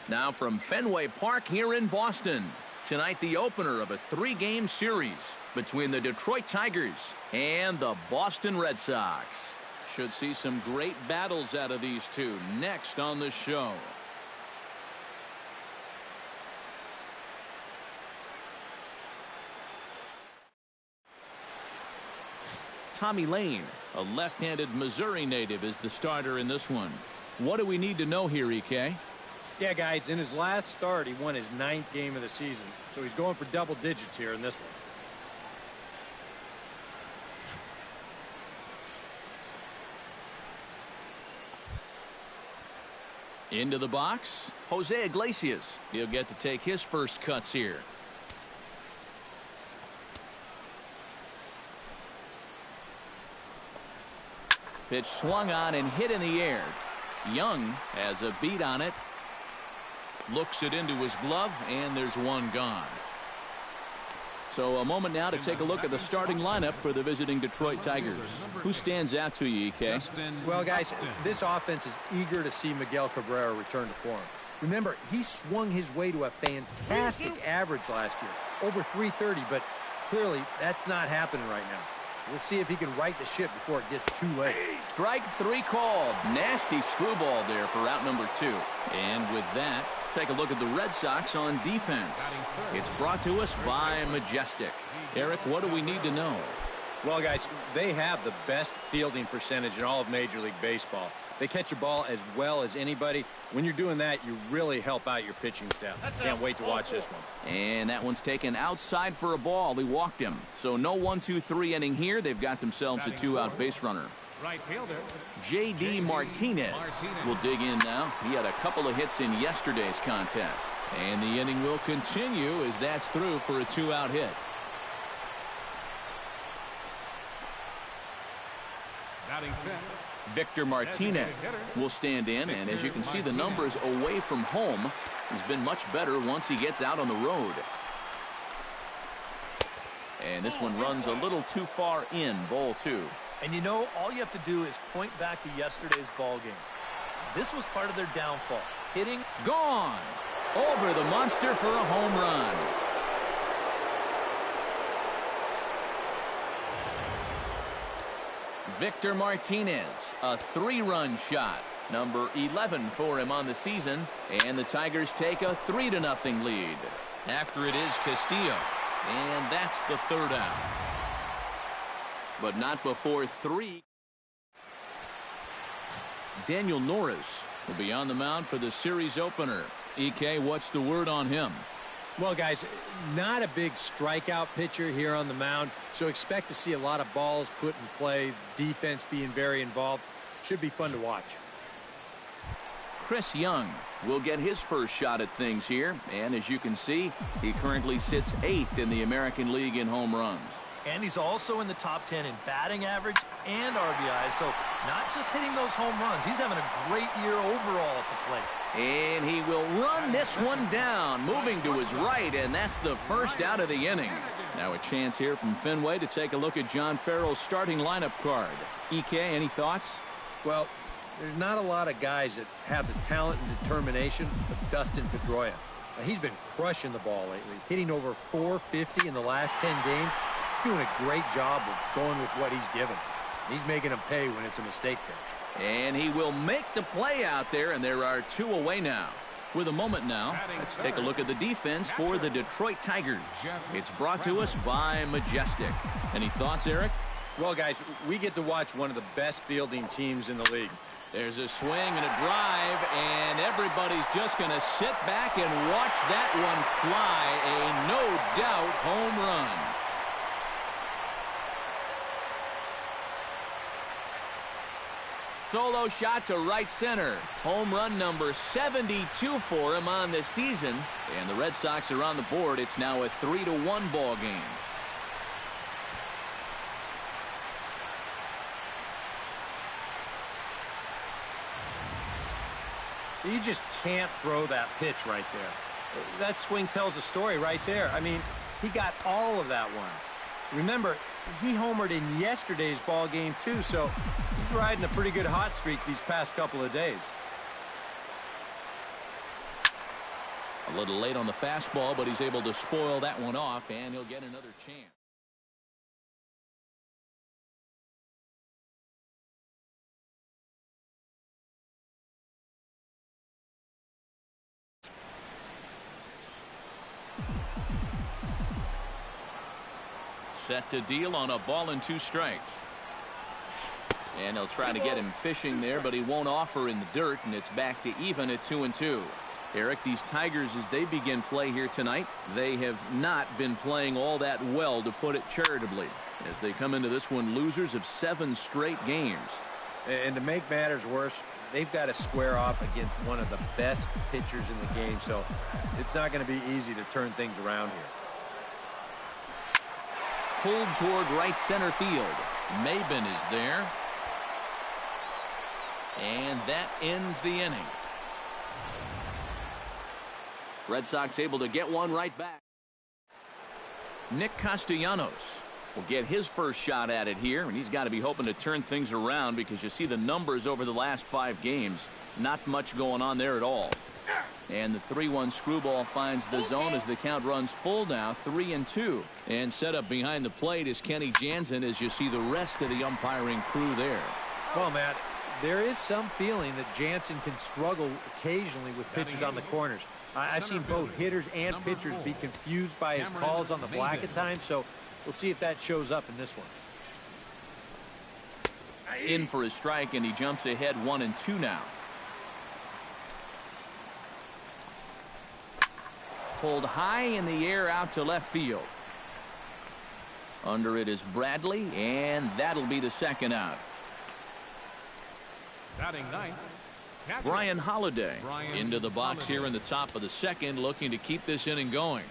Now from Fenway Park here in Boston. Tonight the opener of a 3-game series between the Detroit Tigers and the Boston Red Sox. Should see some great battles out of these two next on the show. Tommy Lane, a left-handed Missouri native, is the starter in this one. What do we need to know here, EK? Yeah, guys, in his last start, he won his 9th game of the season. So he's going for double digits here in this one. Into the box, Jose Iglesias. He'll get to take his first cuts here. Pitch swung on and hit in the air. Young has a beat on it. Looks it into his glove, and there's one gone. So a moment now to take a look at the starting lineup for the visiting Detroit Tigers. Who stands out to you, EK? Well, guys, this offense is eager to see Miguel Cabrera return to form. Remember, he swung his way to a fantastic average last year, over 330, but clearly that's not happening right now. We'll see if he can right the ship before it gets too late. Strike 3 called. Nasty screwball there for out number 2. And with that, take a look at the Red Sox on defense. It's brought to us by Majestic. Eric, what do we need to know? Well, guys, they have the best fielding percentage in all of Major League Baseball. They catch a ball as well as anybody. When you're doing that, you really help out your pitching staff. Can't wait to watch this one. And that one's taken outside for a ball. He walked him. So no 1-2-3 inning here. They've got themselves a 2-out base runner. Right fielder J.D. Martinez will dig in now. He had a couple of hits in yesterday's contest. And the inning will continue as that's through for a 2-out hit. batting fifth. Victor Martinez will stand in, and as you can see, the numbers away from home has been much better once he gets out on the road. And this one runs a little too far in, ball 2. And you know, all you have to do is point back to yesterday's ball game. This was part of their downfall. Hitting gone over the monster for a home run. Victor Martinez, a 3-run shot, number 11 for him on the season, and the Tigers take a 3-0 lead. After it is Castillo, and that's the 3rd out. But not before 3. Daniel Norris will be on the mound for the series opener. EK, what's the word on him? Well, guys, not a big strikeout pitcher here on the mound, so expect to see a lot of balls put in play, defense being very involved. Should be fun to watch. Chris Young will get his first shot at things here, and as you can see, he currently sits 8th in the American League in home runs. And he's also in the top 10 in batting average and RBI, so not just hitting those home runs. He's having a great year overall at the plate. And he will run this one down, moving to his right, and that's the first out of the inning. Now a chance here from Fenway to take a look at John Farrell's starting lineup card. EK, any thoughts? Well, there's not a lot of guys that have the talent and determination of Dustin Pedroia. Now, he's been crushing the ball lately, hitting over 450 in the last 10 games. Doing a great job of going with what he's given. He's making them pay when it's a mistake pitch. And he will make the play out there, and there are 2 away now. With a moment now, let's take a look at the defense for the Detroit Tigers. It's brought to us by Majestic. Any thoughts, Eric? Well, guys, we get to watch one of the best fielding teams in the league. There's a swing and a drive, and everybody's just going to sit back and watch that one fly. A no-doubt home run. Solo shot to right center. Home run number 72 for him on the season. And the Red Sox are on the board. It's now a 3-1 ball game. You just can't throw that pitch right there. That swing tells a story right there. I mean, he got all of that one. Remember, he homered in yesterday's ball game too, so he's riding a pretty good hot streak these past couple of days. A little late on the fastball, but he's able to spoil that one off, and he'll get another chance. Set to deal on a ball and 2 strikes. And he'll try to get him fishing there, but he won't offer in the dirt, and it's back to even at 2-2. Eric, these Tigers, as they begin play here tonight, they have not been playing all that well, to put it charitably, as they come into this one losers of 7 straight games. And to make matters worse, they've got to square off against one of the best pitchers in the game, so it's not going to be easy to turn things around here. Pulled toward right center field. Maben is there. And that ends the inning. Red Sox able to get one right back. Nick Castellanos will get his first shot at it here, and he's got to be hoping to turn things around, because you see the numbers over the last 5 games. Not much going on there at all. And the 3-1 screwball finds the zone as the count runs full now, 3-2. And set up behind the plate is Kenny Jansen, as you see the rest of the umpiring crew there. Well, Matt, there is some feeling that Jansen can struggle occasionally with pitches on the corners. I've seen both hitters and pitchers be confused by his calls on the black at times, so we'll see if that shows up in this one. In for a strike, and he jumps ahead 1-2 now. Pulled high in the air out to left field. Under it is Bradley, and that'll be the second out. Batting 9th, Brian Holiday into the box here in the top of the second, looking to keep this inning going.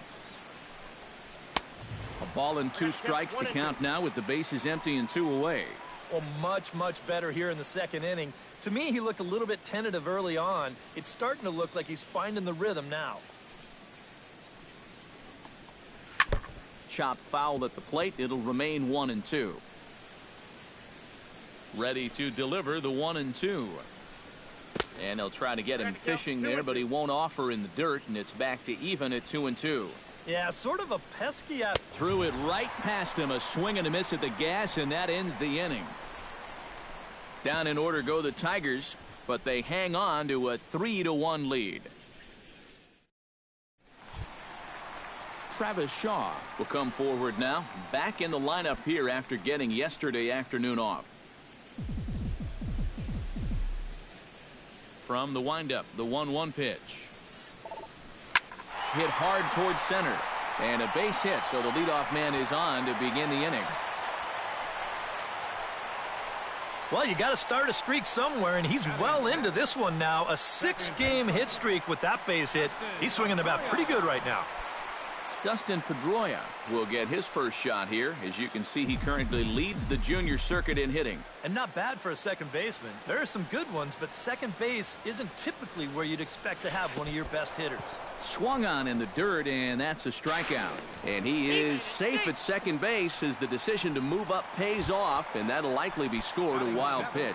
A ball and 2 strikes, the count now with the bases empty and 2 away. Well, much better here in the second inning. To me, he looked a little bit tentative early on. It's starting to look like he's finding the rhythm now. Chopped foul at the plate. It'll remain 1-2. Ready to deliver the 1-2. And they'll try to get him fishing there, but he won't offer in the dirt, and it's back to even at 2-2. Yeah, sort of a pesky. Threw it right past him, a swing and a miss at the gas, and that ends the inning. Down in order go the Tigers, but they hang on to a 3-1 lead. Travis Shaw will come forward now, back in the lineup here after getting yesterday afternoon off. From the windup, the 1-1 pitch. Hit hard towards center, and a base hit, so the leadoff man is on to begin the inning. Well, you got to start a streak somewhere, and he's well into this one now. A 6-game hit streak with that base hit. He's swinging about pretty good right now. Dustin Pedroia will get his first shot here. As you can see, he currently leads the junior circuit in hitting. And not bad for a second baseman. There are some good ones, but second base isn't typically where you'd expect to have one of your best hitters. Swung on in the dirt, and that's a strikeout. And he is safe at second base as the decision to move up pays off, and that'll likely be scored a wild pitch.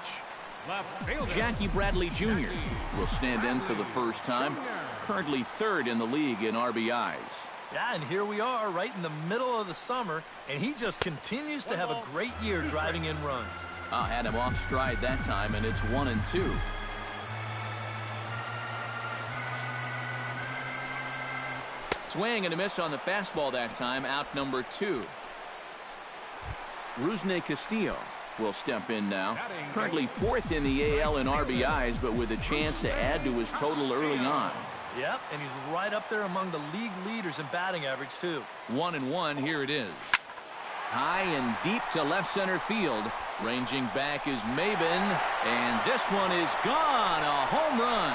Jackie Bradley Jr. will stand in for the first time, currently 3rd in the league in RBIs. Yeah, and here we are right in the middle of the summer, and he just continues to have a great year driving in runs. Had him off stride that time, and it's 1-2. Swing and a miss on the fastball that time, out number 2. Rusney Castillo will step in now. Currently 4th in the AL in RBIs, but with a chance to add to his total early on. Yep, and he's right up there among the league leaders in batting average, too. 1-1, here it is. High and deep to left center field. Ranging back is Maben, and this one is gone. A home run.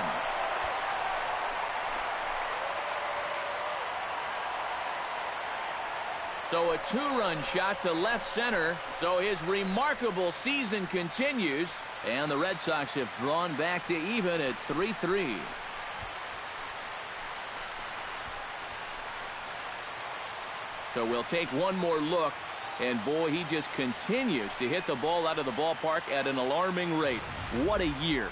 So a 2-run shot to left center. So his remarkable season continues, and the Red Sox have drawn back to even at 3-3. So we'll take one more look, and boy, he just continues to hit the ball out of the ballpark at an alarming rate. What a year.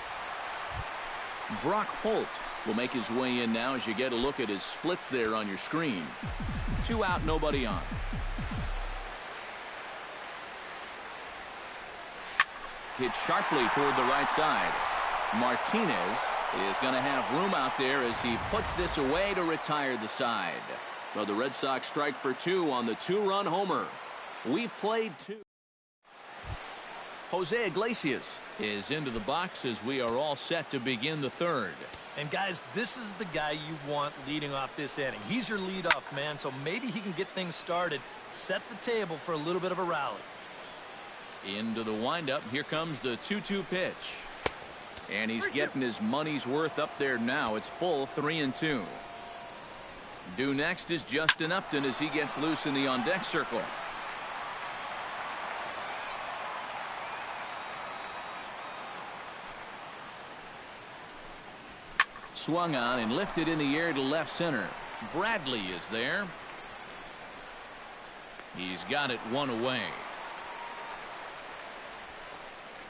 Brock Holt will make his way in now as you get a look at his splits there on your screen. 2 out, nobody on. Hit sharply toward the right side. Martinez is going to have room out there as he puts this away to retire the side. So the Red Sox strike for 2 on the 2-run homer. We've played 2. Jose Iglesias is into the box as we are all set to begin the 3rd. And guys, this is the guy you want leading off this inning. He's your leadoff man, so maybe he can get things started, set the table for a little bit of a rally. Into the windup. Here comes the 2-2 pitch. And he's getting his money's worth up there now. It's full 3-2. Due next is Justin Upton as he gets loose in the on-deck circle. Swung on and lifted in the air to left center. Bradley is there. He's got it 1 away.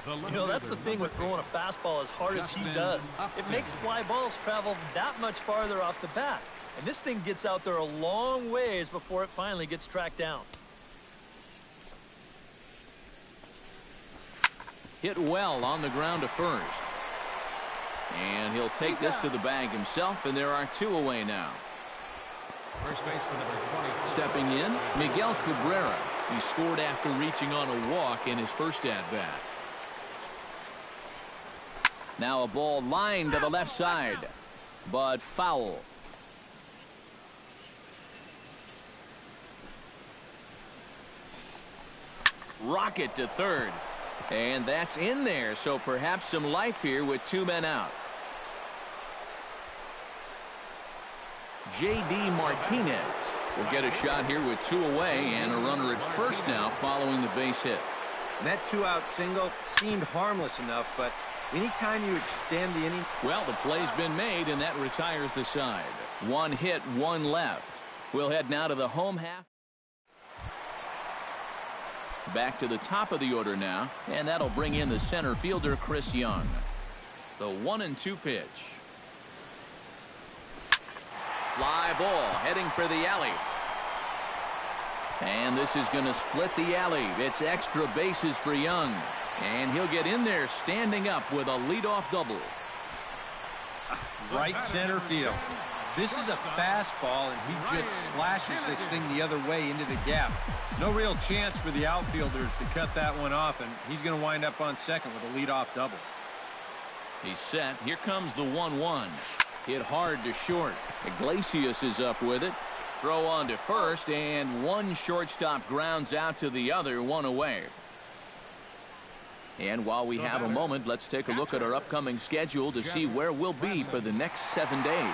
You know, that's the thing with throwing a fastball as hard as he does. It makes fly balls travel that much farther off the bat. And this thing gets out there a long ways before it finally gets tracked down. Hit well on the ground to first. And he'll take this to the bag himself, and there are 2 away now. First baseman number 20. Stepping in, Miguel Cabrera. He scored after reaching on a walk in his first at-bat. Now a ball lined to the left side, but foul. Rocket to third. And that's in there, so perhaps some life here with 2 men out. J.D. Martinez will get a shot here with 2 away and a runner at first now following the base hit. And that 2-out single seemed harmless enough, but anytime you extend the inning. Well, the play's been made, and that retires the side. 1 hit, 1 left. We'll head now to the home half. Back to the top of the order now, and that'll bring in the center fielder, Chris Young. The 1-2 pitch. Fly ball heading for the alley. And this is going to split the alley. It's extra bases for Young. And he'll get in there standing up with a leadoff double. Right center field. This is a fastball, and he just slashes this thing the other way into the gap. No real chance for the outfielders to cut that one off, and he's going to wind up on second with a leadoff double. He's set. Here comes the 1-1. Hit hard to short. Iglesias is up with it. Throw on to first, and one shortstop grounds out to the other, 1 away. And while we have a moment, let's take a look at our upcoming schedule to see where we'll be for the next 7 days.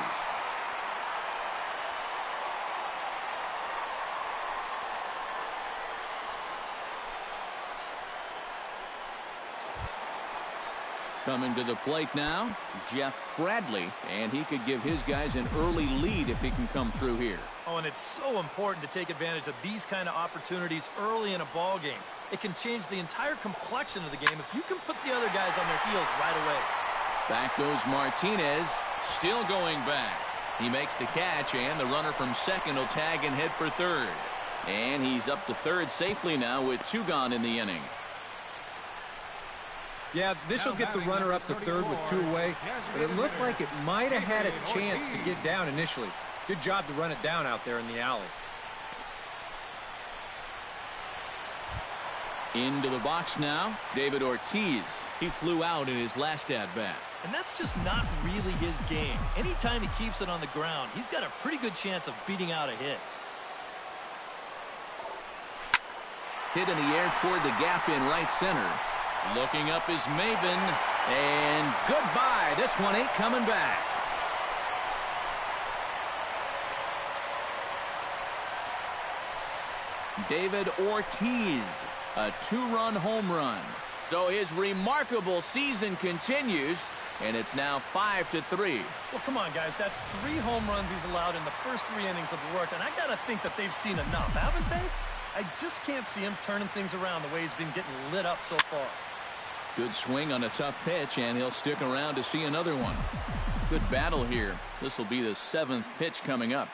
Coming to the plate now, Jeff Bradley, and he could give his guys an early lead if he can come through here. Oh, and it's so important to take advantage of these kind of opportunities early in a ball game. It can change the entire complexion of the game if you can put the other guys on their heels right away. Back goes Martinez, still going back. He makes the catch, and the runner from second will tag and head for third. And he's up to third safely now with 2 gone in the inning. Yeah, this will get the runner up to third with 2 away, but it looked like it might have had a chance to get down initially. Good job to run it down out there in the alley. Into the box now, David Ortiz. He flew out in his last at-bat. And that's just not really his game. Anytime he keeps it on the ground, he's got a pretty good chance of beating out a hit. Hit in the air toward the gap in right center. Looking up is Maben, and goodbye. This one ain't coming back. David Ortiz, a 2-run home run. So his remarkable season continues, and it's now 5-3. Well, come on, guys. That's 3 home runs he's allowed in the first 3 innings of the work, and I got to think that they've seen enough, haven't they? I just can't see him turning things around the way he's been getting lit up so far. Good swing on a tough pitch, and he'll stick around to see another one. Good battle here. This will be the 7th pitch coming up.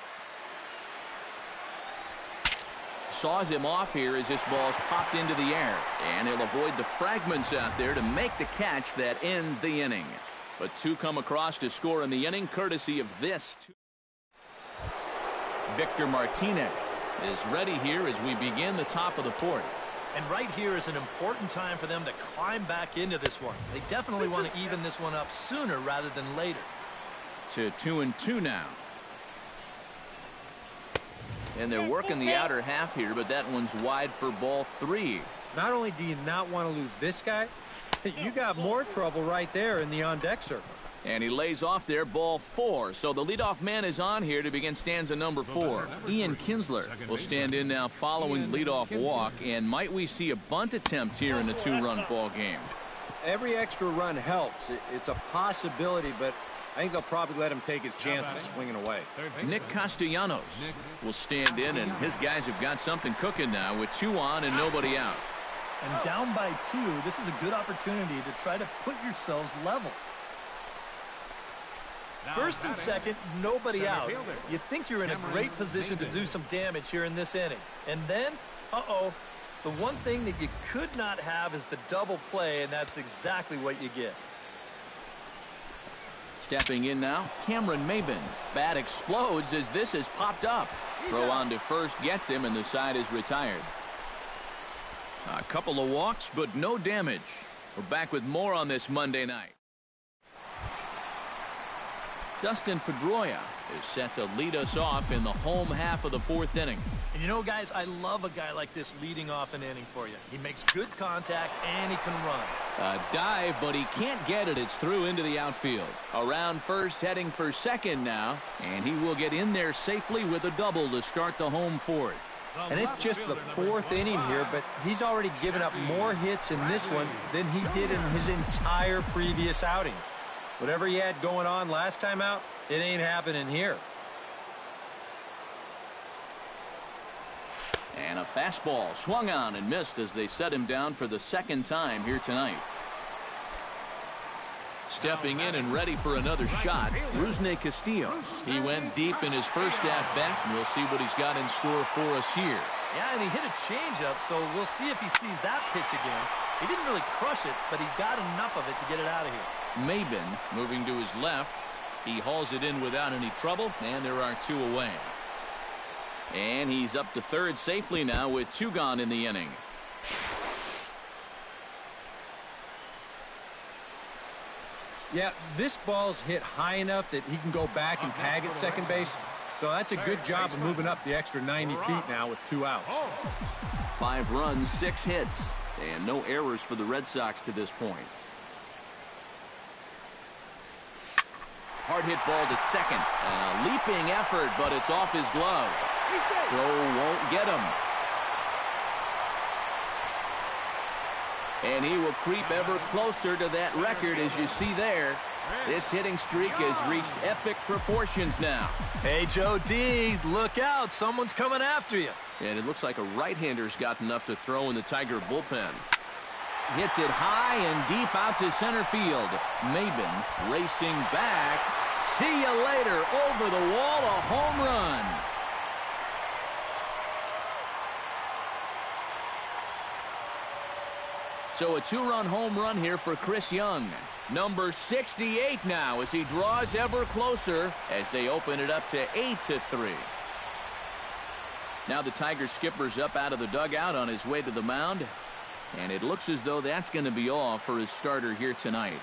Saws him off here as this ball's popped into the air, and he'll avoid the fragments out there to make the catch that ends the inning. But 2 come across to score in the inning, courtesy of this. Victor Martinez is ready here as we begin the top of the 4th. And right here is an important time for them to climb back into this one. They definitely want to even this one up sooner rather than later. To 2-2 now. And they're working the outer half here, but that one's wide for ball 3. Not only do you not want to lose this guy, you got more trouble right there in the on-deck circle. And he lays off there, ball 4. So the leadoff man is on here to begin stanza number 4. Ian Kinsler will stand in now following the leadoff walk. And might we see a bunt attempt here in the 2-run ball game? Every extra run helps. It's a possibility, but I think they'll probably let him take his chances swinging away. Nick Castellanos will stand in, and his guys have got something cooking now with 2 on and nobody out. And down by 2, this is a good opportunity to try to put yourselves level. First and second, nobody out. You think you're in a great position to do some damage here in this inning. And then, the one thing that you could not have is the double play, and that's exactly what you get. Stepping in now, Cameron Maybin. Bat explodes as this has popped up. Throw on to first gets him, and the side is retired. A couple of walks, but no damage. We're back with more on this Monday night. Dustin Pedroia is set to lead us off in the home half of the 4th inning. And you know, guys, I love a guy like this leading off an inning for you. He makes good contact, and he can run. A dive, but he can't get it. It's through into the outfield. Around first, heading for second now. And he will get in there safely with a double to start the home 4th. And it's just the 4th inning here, but he's already given up more hits in this one than he did in his entire previous outing. Whatever he had going on last time out, it ain't happening here. And a fastball swung on and missed as they set him down for the 2nd time here tonight. Stepping in and ready for another shot, Rusney Castillo. He went deep in his first at-bat, and we'll see what he's got in store for us here. Yeah, and he hit a changeup, so we'll see if he sees that pitch again. He didn't really crush it, but he got enough of it to get it out of here. Maybin moving to his left. He hauls it in without any trouble, and there are 2 away. And he's up to third safely now with 2 gone in the inning. Yeah, this ball's hit high enough that he can go back and tag at second base. So that's a good job of moving up the extra 90 feet now with 2 outs. 5 runs, 6 hits, and no errors for the Red Sox to this point. Hard hit ball to second, and a leaping effort, but it's off his glove. Throw won't get him. And he will creep ever closer to that record, as you see there. This hitting streak has reached epic proportions now. Hey, Joe D, look out. Someone's coming after you. And it looks like a right-hander's gotten up to throw in the Tiger bullpen. Hits it high and deep out to center field. Maybin racing back. See you later. Over the wall, a home run. So a 2-run home run here for Chris Young. Number 68 now as he draws ever closer as they open it up to 8-3. Now the Tiger skipper's up out of the dugout on his way to the mound. And it looks as though that's going to be all for his starter here tonight.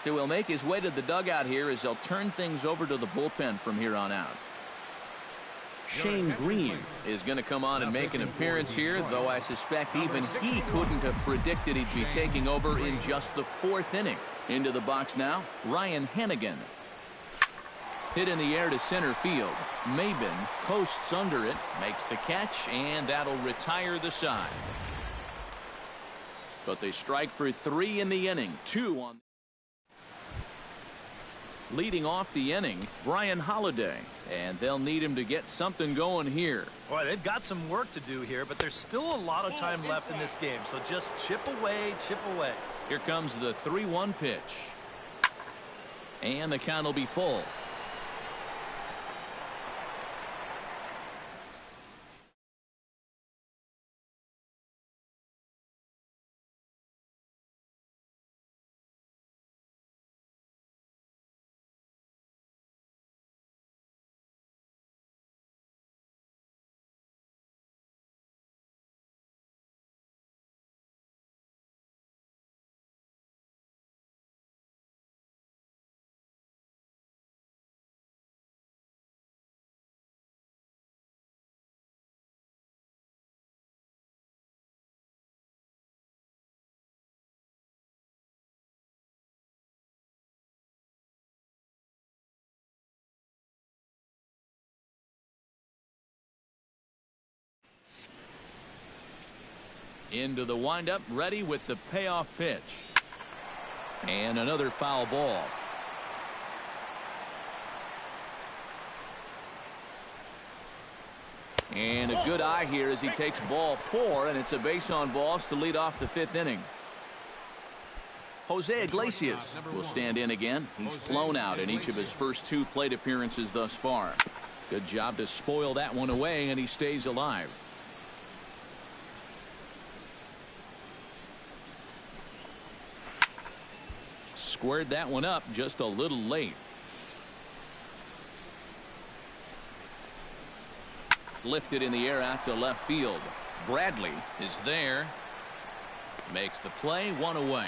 So he'll make his way to the dugout here as they'll turn things over to the bullpen from here on out. Shane Green is going to come on and make an appearance here, though I suspect even he couldn't have predicted he'd be taking over in just the 4th inning. Into the box now, Ryan Hennigan. Hit in the air to center field. Maybin coasts under it, makes the catch, and that'll retire the side. But they strike for 3 in the inning, 2 on. Leading off the inning, Brian Holiday, and they'll need him to get something going here. Boy, they've got some work to do here, but there's still a lot of time left in this game, so just chip away, chip away. Here comes the 3-1 pitch. And the count will be full. Into the windup, ready with the payoff pitch. And another foul ball. And a good eye here as he takes ball 4, and it's a base on balls to lead off the 5th inning. Jose Iglesias will stand in again. He's flown out in each of his first 2 plate appearances thus far. Good job to spoil that one away, and he stays alive. Squared that one up just a little late. Lifted in the air out to left field. Bradley is there. Makes the play, 1 away.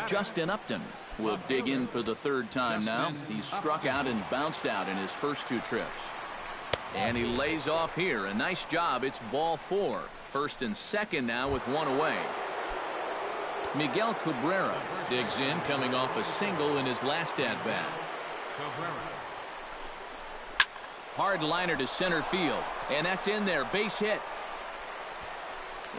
Justin Upton will dig in for the 3rd time now. He's struck out and bounced out in his first 2 trips. And he lays off here. A nice job. It's ball 4. 1st and 2nd now with 1 away. Miguel Cabrera digs in, coming off a single in his last at-bat. Hard liner to center field, and that's in there. Base hit.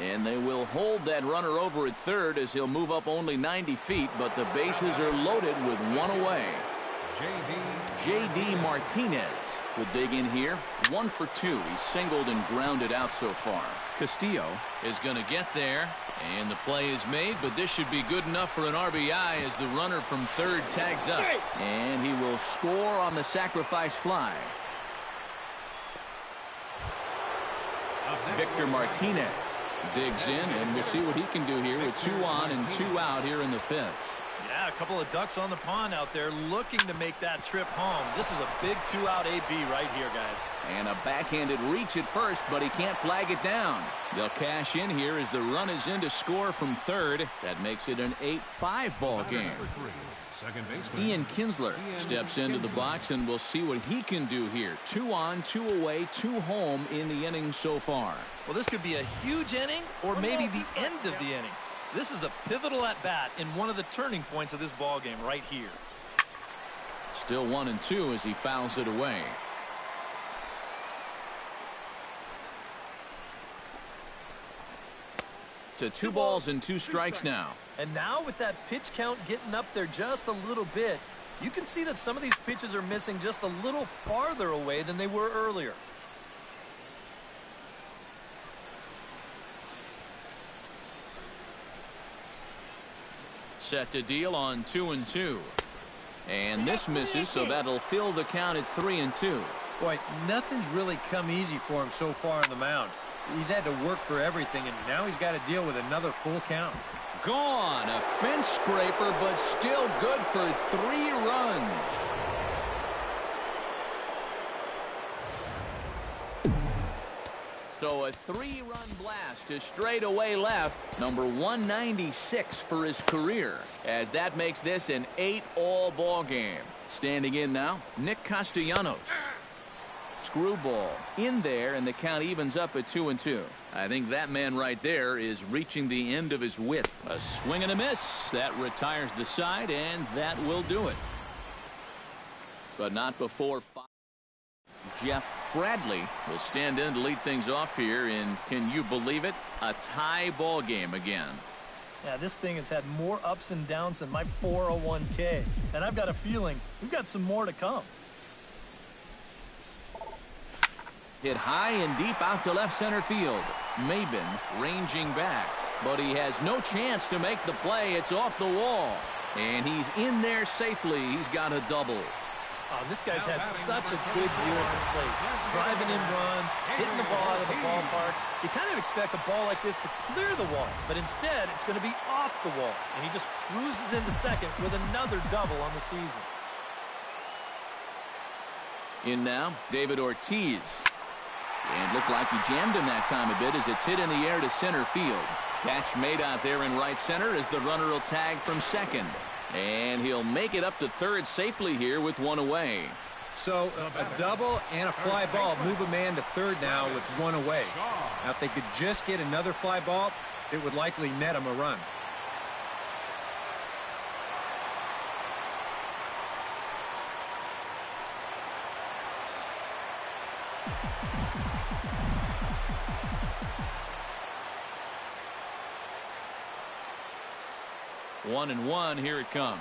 And they will hold that runner over at 3rd as he'll move up only 90 feet, but the bases are loaded with 1 away. J.D. Martinez will dig in here. 1 for 2. He's singled and grounded out so far. Castillo is going to get there, and the play is made, but this should be good enough for an RBI as the runner from 3rd tags up. And he will score on the sacrifice fly. Victor Martinez digs in, and we'll see what he can do here with 2 on and 2 out here in the 5th. Yeah, a couple of ducks on the pond out there looking to make that trip home. This is a big 2-out AB right here, guys. And a backhanded reach at first, but he can't flag it down. They'll cash in here as the run is in to score from 3rd. That makes it an 8-5 ball game. Ian Kinsler steps into the box, and we'll see what he can do here. 2 on, 2 away, 2 home in the inning so far. Well, this could be a huge inning or maybe the end of the inning. This is a pivotal at-bat in one of the turning points of this ball game right here. Still 1 and 2 as he fouls it away. To 2 balls and 2 strikes now. And now with that pitch count getting up there just a little bit, you can see that some of these pitches are missing just a little farther away than they were earlier. Set to deal on 2 and 2. And this misses, so that'll fill the count at 3 and 2. Boy, nothing's really come easy for him so far on the mound. He's had to work for everything, and now he's got to deal with another full count. Gone. A fence scraper, but still good for 3 runs. So a 3-run blast to straightaway left, number 196 for his career, as that makes this an 8-all ball game. Standing in now, Nick Castellanos. Screwball in there, and the count evens up at 2 and 2. I think that man right there is reaching the end of his wit. A swing and a miss. That retires the side, and that will do it. But not before 5. Jeff Bradley will stand in to lead things off here in, can you believe it, a tie ball game again. Yeah, this thing has had more ups and downs than my 401k. And I've got a feeling we've got some more to come. Hit high and deep out to left center field. Maben ranging back, but he has no chance to make the play. It's off the wall, and he's in there safely. He's got a double. Oh, this guy's had such a good year at the plate. Driving in runs, hitting the ball out of the ballpark. You kind of expect a ball like this to clear the wall, but instead it's going to be off the wall, and he just cruises into second with another double on the season. In now, David Ortiz. And looked like he jammed him that time a bit as it's hit in the air to center field. Catch made out there in right center as the runner will tag from second. And he'll make it up to third safely here with one away. So a double and a fly ball move a man to third now with one away. Now if they could just get another fly ball, it would likely net him a run. One and one, here it comes.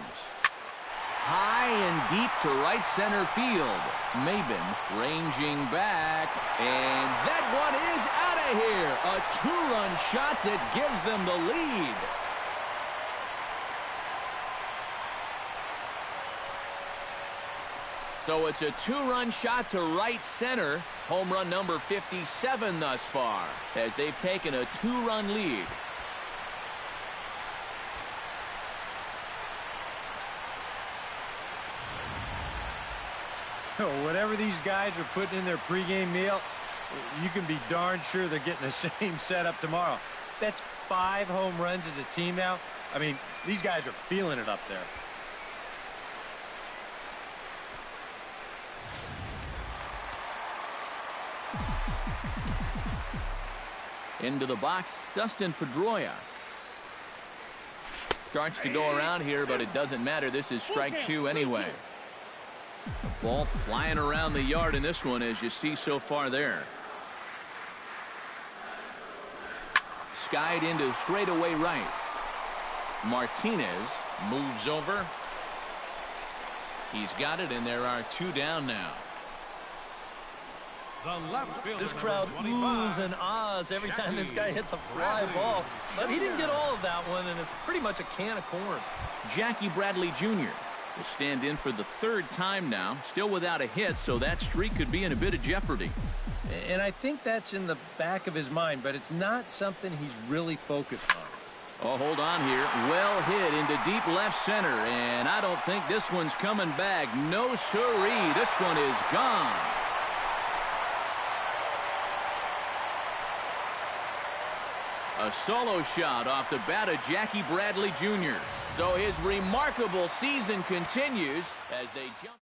High and deep to right center field. Maben ranging back, and that one is out of here. A two-run shot that gives them the lead. So it's a two-run shot to right center. Home run number 57 thus far, as they've taken a two-run lead. Whatever these guys are putting in their pregame meal, you can be darn sure they're getting the same setup tomorrow. That's 5 home runs as a team now. I mean, these guys are feeling it up there. Into the box, Dustin Pedroia. Starts to go around here, but it doesn't matter. This is strike 2 anyway. The ball flying around the yard in this one, as you see so far there. Skied into straightaway right. Martinez moves over. He's got it, and there are 2 down now. This crowd oohs and ahs every time this guy hits a fly ball. But he didn't get all of that one, and it's pretty much a can of corn. Jackie Bradley Jr. will stand in for the 3rd time now. Still without a hit, so that streak could be in a bit of jeopardy. And I think that's in the back of his mind, but it's not something he's really focused on. Oh, hold on here. Well hit into deep left center, and I don't think this one's coming back. No siree. This one is gone. A solo shot off the bat of Jackie Bradley Jr. So his remarkable season continues as they jump.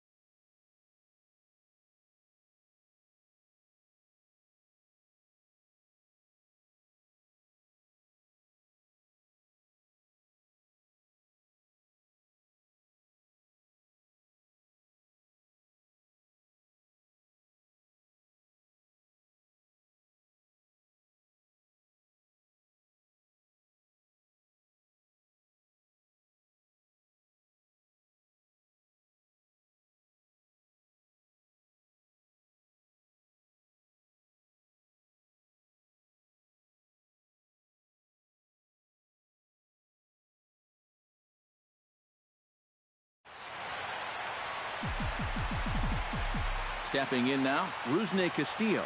Stepping in now, Rusney Castillo.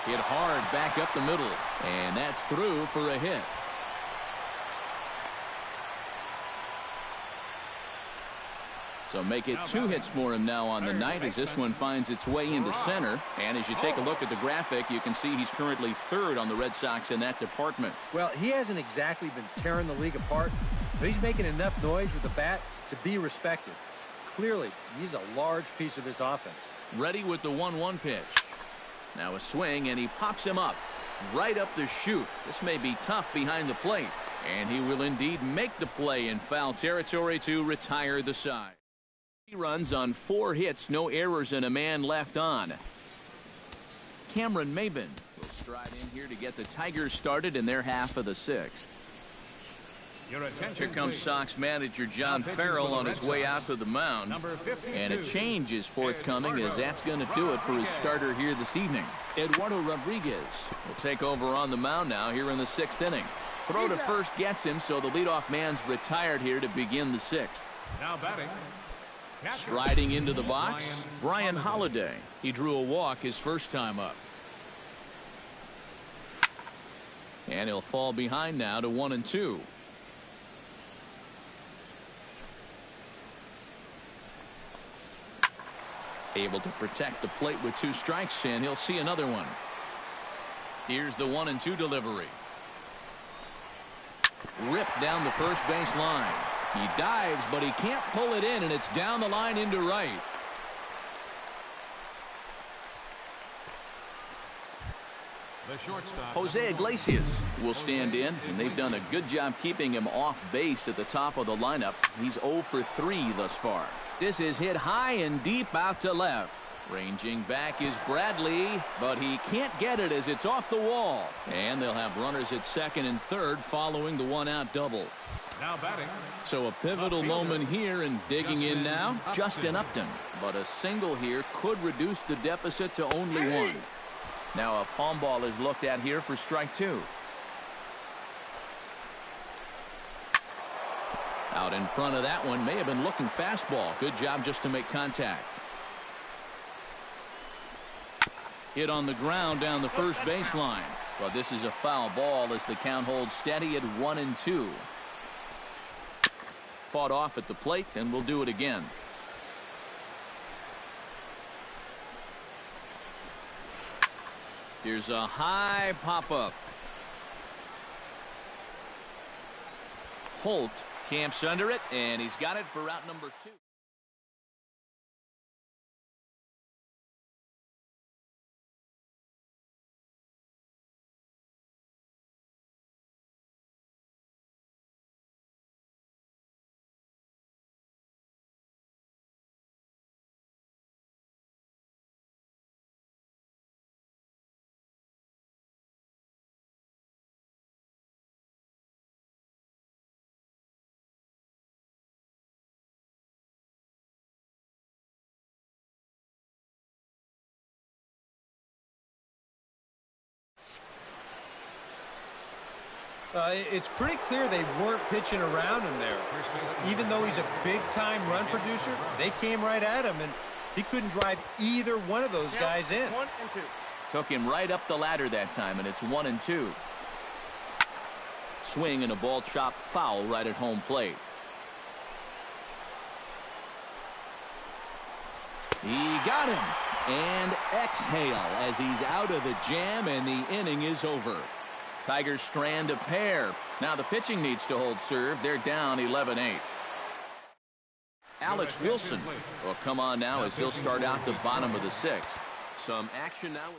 Hit hard back up the middle, and that's through for a hit. So make it 2 hits for him now on the night as this one finds its way into center. And as you take a look at the graphic, you can see he's currently 3rd on the Red Sox in that department. Well, he hasn't exactly been tearing the league apart, but he's making enough noise with the bat to be respected. Clearly, he's a large piece of this offense. Ready with the 1-1 pitch. Now a swing, and he pops him up. Right up the chute. This may be tough behind the plate. And he will indeed make the play in foul territory to retire the side. 3 runs on 4 hits, no errors, and a man left on. Cameron Maben will stride in here to get the Tigers started in their half of the sixth. Your attention, Here comes please. Sox manager John Now pitching Farrell for the on Red his way Sox, out to the mound. number 52, And a change is forthcoming as that's going to do it for his Rodriguez. starter here this evening. Eduardo Rodriguez will take over on the mound now here in the sixth inning. Throw to first gets him, so the leadoff man's retired here to begin the sixth. Now batting. Catcher. Striding into the box, Brian Holiday. He drew a walk his first time up. And he'll fall behind now to 1-2. Able to protect the plate with 2 strikes, and he'll see another one. Here's the 1-2 delivery. Ripped down the first base line. He dives, but he can't pull it in, and it's down the line into right. The shortstop, Jose Iglesias will stand in, and they've done a good job keeping him off base at the top of the lineup. He's 0 for 3 thus far. This is hit high and deep out to left. Ranging back is Bradley, but he can't get it as it's off the wall. And they'll have runners at second and third following the one-out double. Now batting. So a pivotal moment here, and digging in now, Justin Upton. But a single here could reduce the deficit to only 1. Now a palm ball is looked at here for strike 2. Out in front of that one, may have been looking fastball. Good job just to make contact. Hit on the ground down the first baseline. Well, this is a foul ball as the count holds steady at 1-2. Fought off at the plate, and we'll do it again. Here's a high pop-up. Holt camps under it, and he's got it for out number 2. It's pretty clear they weren't pitching around him there. Even though he's a big-time run producer, they came right at him, and he couldn't drive either one of those guys in. 1 and 2. Took him right up the ladder that time, and it's 1-2. Swing and a ball chopped foul right at home plate. He got him, and exhale as he's out of the jam, and the inning is over. Tigers strand a pair. Now the pitching needs to hold serve. They're down 11-8. Alex Wilson will come on now as he'll start out the bottom of the sixth. Some action now.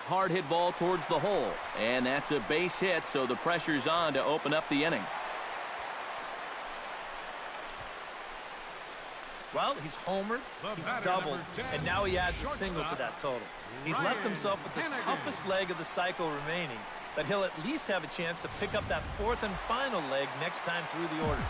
Hard hit ball towards the hole. And that's a base hit, so the pressure's on to open up the inning. Well, he's homered, he's doubled, and now he adds a single to that total. He's left himself with the toughest leg of the cycle remaining, but he'll at least have a chance to pick up that fourth and final leg next time through the order.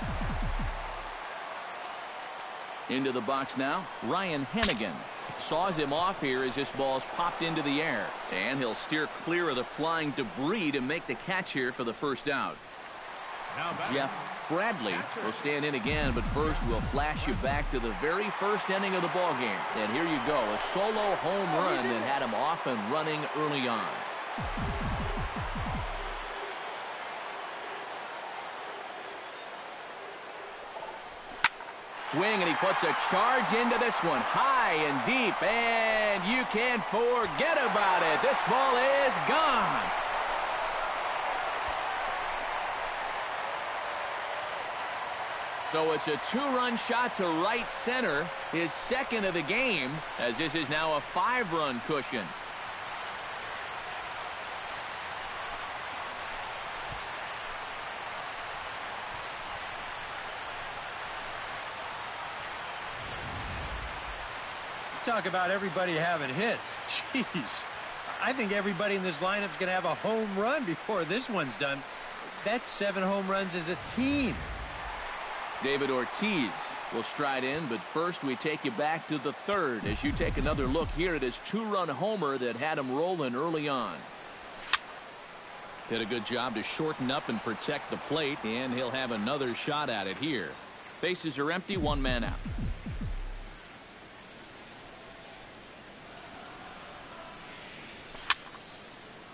Into the box now, Ryan Hennigan. Saws him off here as this ball's popped into the air. And he'll steer clear of the flying debris to make the catch here for the first out. Jeff Bradley will stand in again, but first we'll flash you back to the very first inning of the ball game. And here you go, a solo home run that had him off and running early on. Swing, and he puts a charge into this one, high and deep, and you can't forget about it. This ball is gone. So it's a two-run shot to right center, his second of the game, as this is now a 5-run cushion. Talk about everybody having hits. Jeez. I think everybody in this lineup is going to have a home run before this one's done. That's 7 home runs as a team. David Ortiz will stride in, but first we take you back to the third as you take another look here at his 2-run homer that had him rolling early on. Did a good job to shorten up and protect the plate, and he'll have another shot at it here. Bases are empty, 1 man out.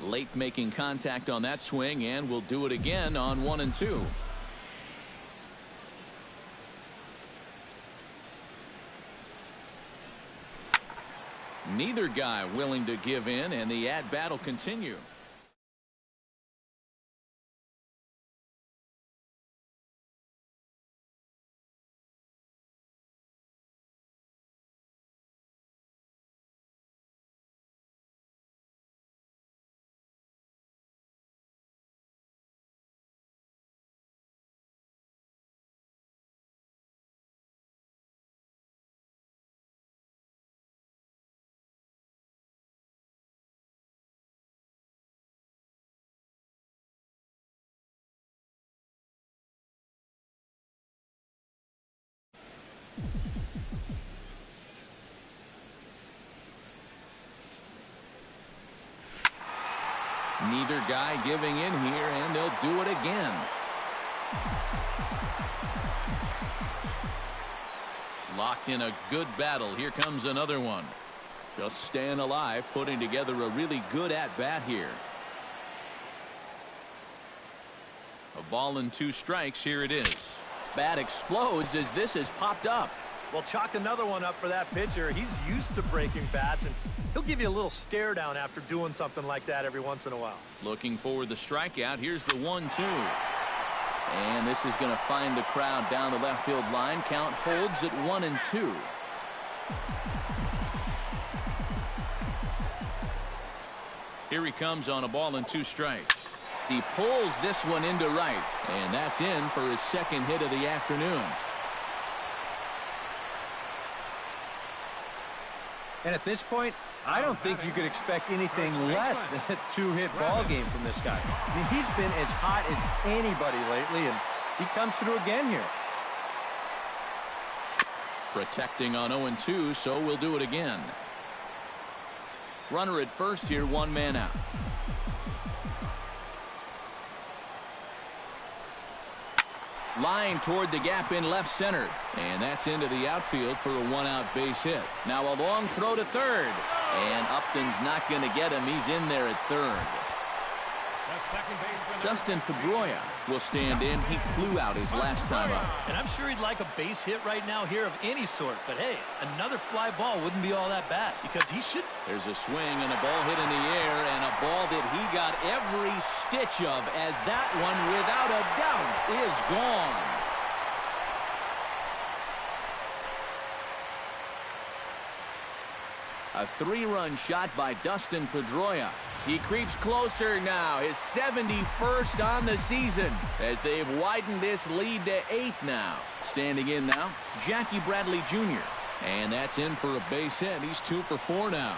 Late making contact on that swing, and will do it again on 1 and 2. Neither guy willing to give in, and the at-bat will continue. Neither guy giving in here, and they'll do it again. Locked in a good battle. Here comes another one. Just staying alive, putting together a really good at-bat here. A ball and 2 strikes. Here it is. Bat explodes as this has popped up. Well, chalk another one up for that pitcher. He's used to breaking bats, and he'll give you a little stare down after doing something like that every once in a while. Looking for the strikeout. Here's the 1-2. And this is going to find the crowd down the left field line. Count holds at 1 and 2. Here he comes on a ball and 2 strikes. He pulls this one into right, and that's in for his second hit of the afternoon. And at this point, I don't think you could expect anything less than a 2-hit ball game from this guy. I mean, he's been as hot as anybody lately, and he comes through again here. Protecting on 0-2, so we'll do it again. Runner at first here, 1 man out. Line toward the gap in left center, and that's into the outfield for a 1-out base hit. Now a long throw to third, and Upton's not going to get him. He's in there at third. Dustin Pedroia will stand in. He flew out his last time up. And I'm sure he'd like a base hit right now here of any sort. But hey, another fly ball wouldn't be all that bad because he should. There's a swing and a ball hit in the air, and a ball that he got every stitch of, as that one, without a doubt, is gone. A 3-run shot by Dustin Pedroia. He creeps closer now, his 71st on the season, as they've widened this lead to 8 now. Standing in now, Jackie Bradley Jr. And that's in for a base hit. He's 2 for 4 now.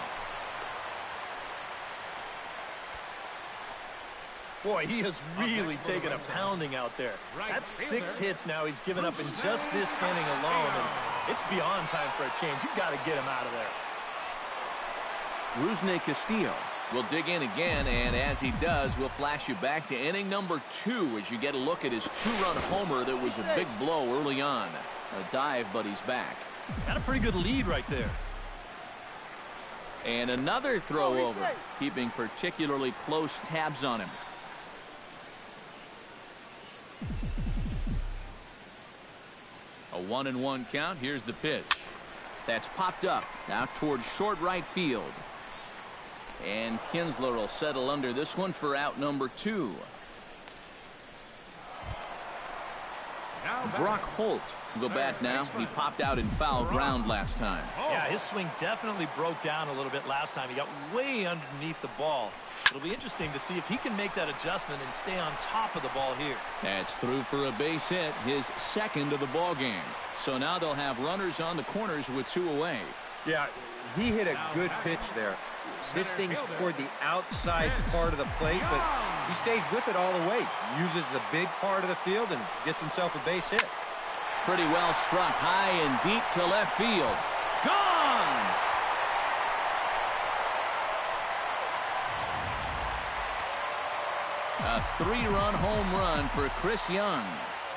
Boy, he has really taken a pounding out there. That's 6 hits now he's given up in just this inning alone, and it's beyond time for a change. You've got to get him out of there. Rusney Castillo will dig in again, and as he does, we'll flash you back to inning number 2 as you get a look at his 2-run homer that was a big blow early on. A dive, but he's back. Got a pretty good lead right there. And another throw over, keeping particularly close tabs on him. A 1-1 count. Here's the pitch. That's popped up out towards short right field. And Kinsler will settle under this one for out number 2. Brock Holt will go bat now. He popped out in foul ground last time. Yeah, his swing definitely broke down a little bit last time. He got way underneath the ball. It'll be interesting to see if he can make that adjustment and stay on top of the ball here. That's through for a base hit, his 2nd of the ball game. So now they'll have runners on the corners with 2 away. Yeah, he hit a good pitch there. This thing's toward the outside part of the plate, but he stays with it all the way. Uses the big part of the field and gets himself a base hit. Pretty well struck high and deep to left field. Gone! A 3-run home run for Chris Young.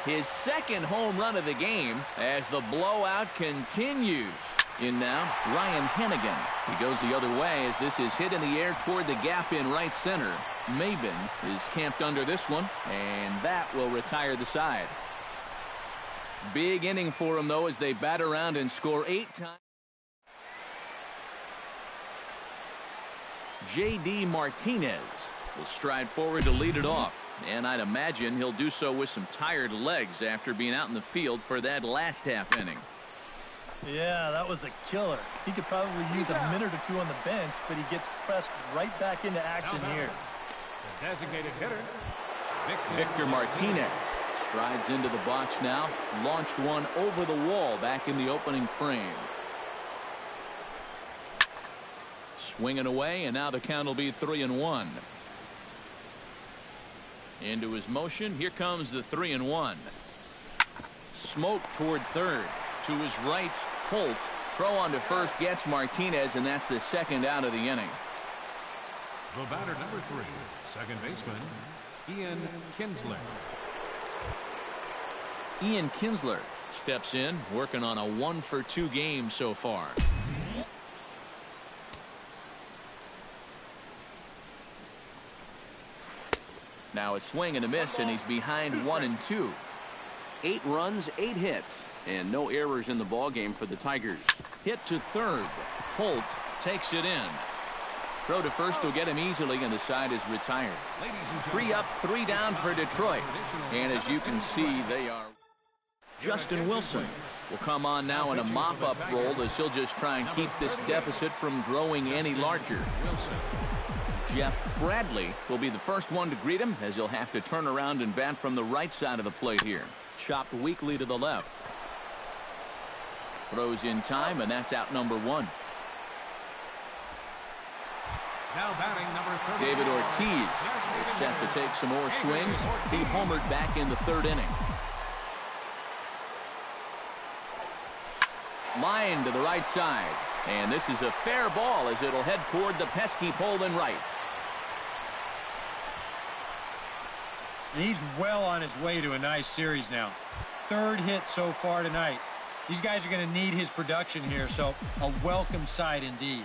His 2nd home run of the game as the blowout continues. In now, Ryan Hennigan. He goes the other way as this is hit in the air toward the gap in right center. Maben is camped under this one, and that will retire the side. Big inning for him, though, as they bat around and score 8 times. J.D. Martinez will stride forward to lead it off, and I'd imagine he'll do so with some tired legs after being out in the field for that last half inning. Yeah, that was a killer. He could probably use a minute or 2 on the bench, but he gets pressed right back into action here. The designated hitter, Victor Martinez strides into the box now. Launched one over the wall back in the opening frame. Swinging away, and now the count will be 3-1. Into his motion. Here comes the 3-1. Smoke toward third. To his right, Holt. Throw on to first gets Martinez, and that's the 2nd out of the inning. the batter number 3, second baseman, Ian Kinsler. Ian Kinsler steps in, working on a 1-for-2 game so far. Now a swing and a miss, and he's behind 1-2. 8 runs, 8 hits, and no errors in the ball game for the Tigers. Hit to third. Holt takes it in. Throw to first will get him easily, and the side is retired. 3 up, 3 down for Detroit. And as you can see, they are. Justin Wilson will come on now in a mop-up role as he'll just try and keep this deficit from growing any larger. Jeff Bradley will be the first one to greet him, as he'll have to turn around and bat from the right side of the plate here. Chopped weakly to the left. Throws in time, and that's out number 1. Now batting number 30. David Ortiz is set to take some more swings. He homered back in the 3rd inning. Line to the right side. And this is a fair ball as it'll head toward the pesky pole in right. He's well on his way to a nice series now. 3rd hit so far tonight. These guys are going to need his production here, so a welcome sight indeed.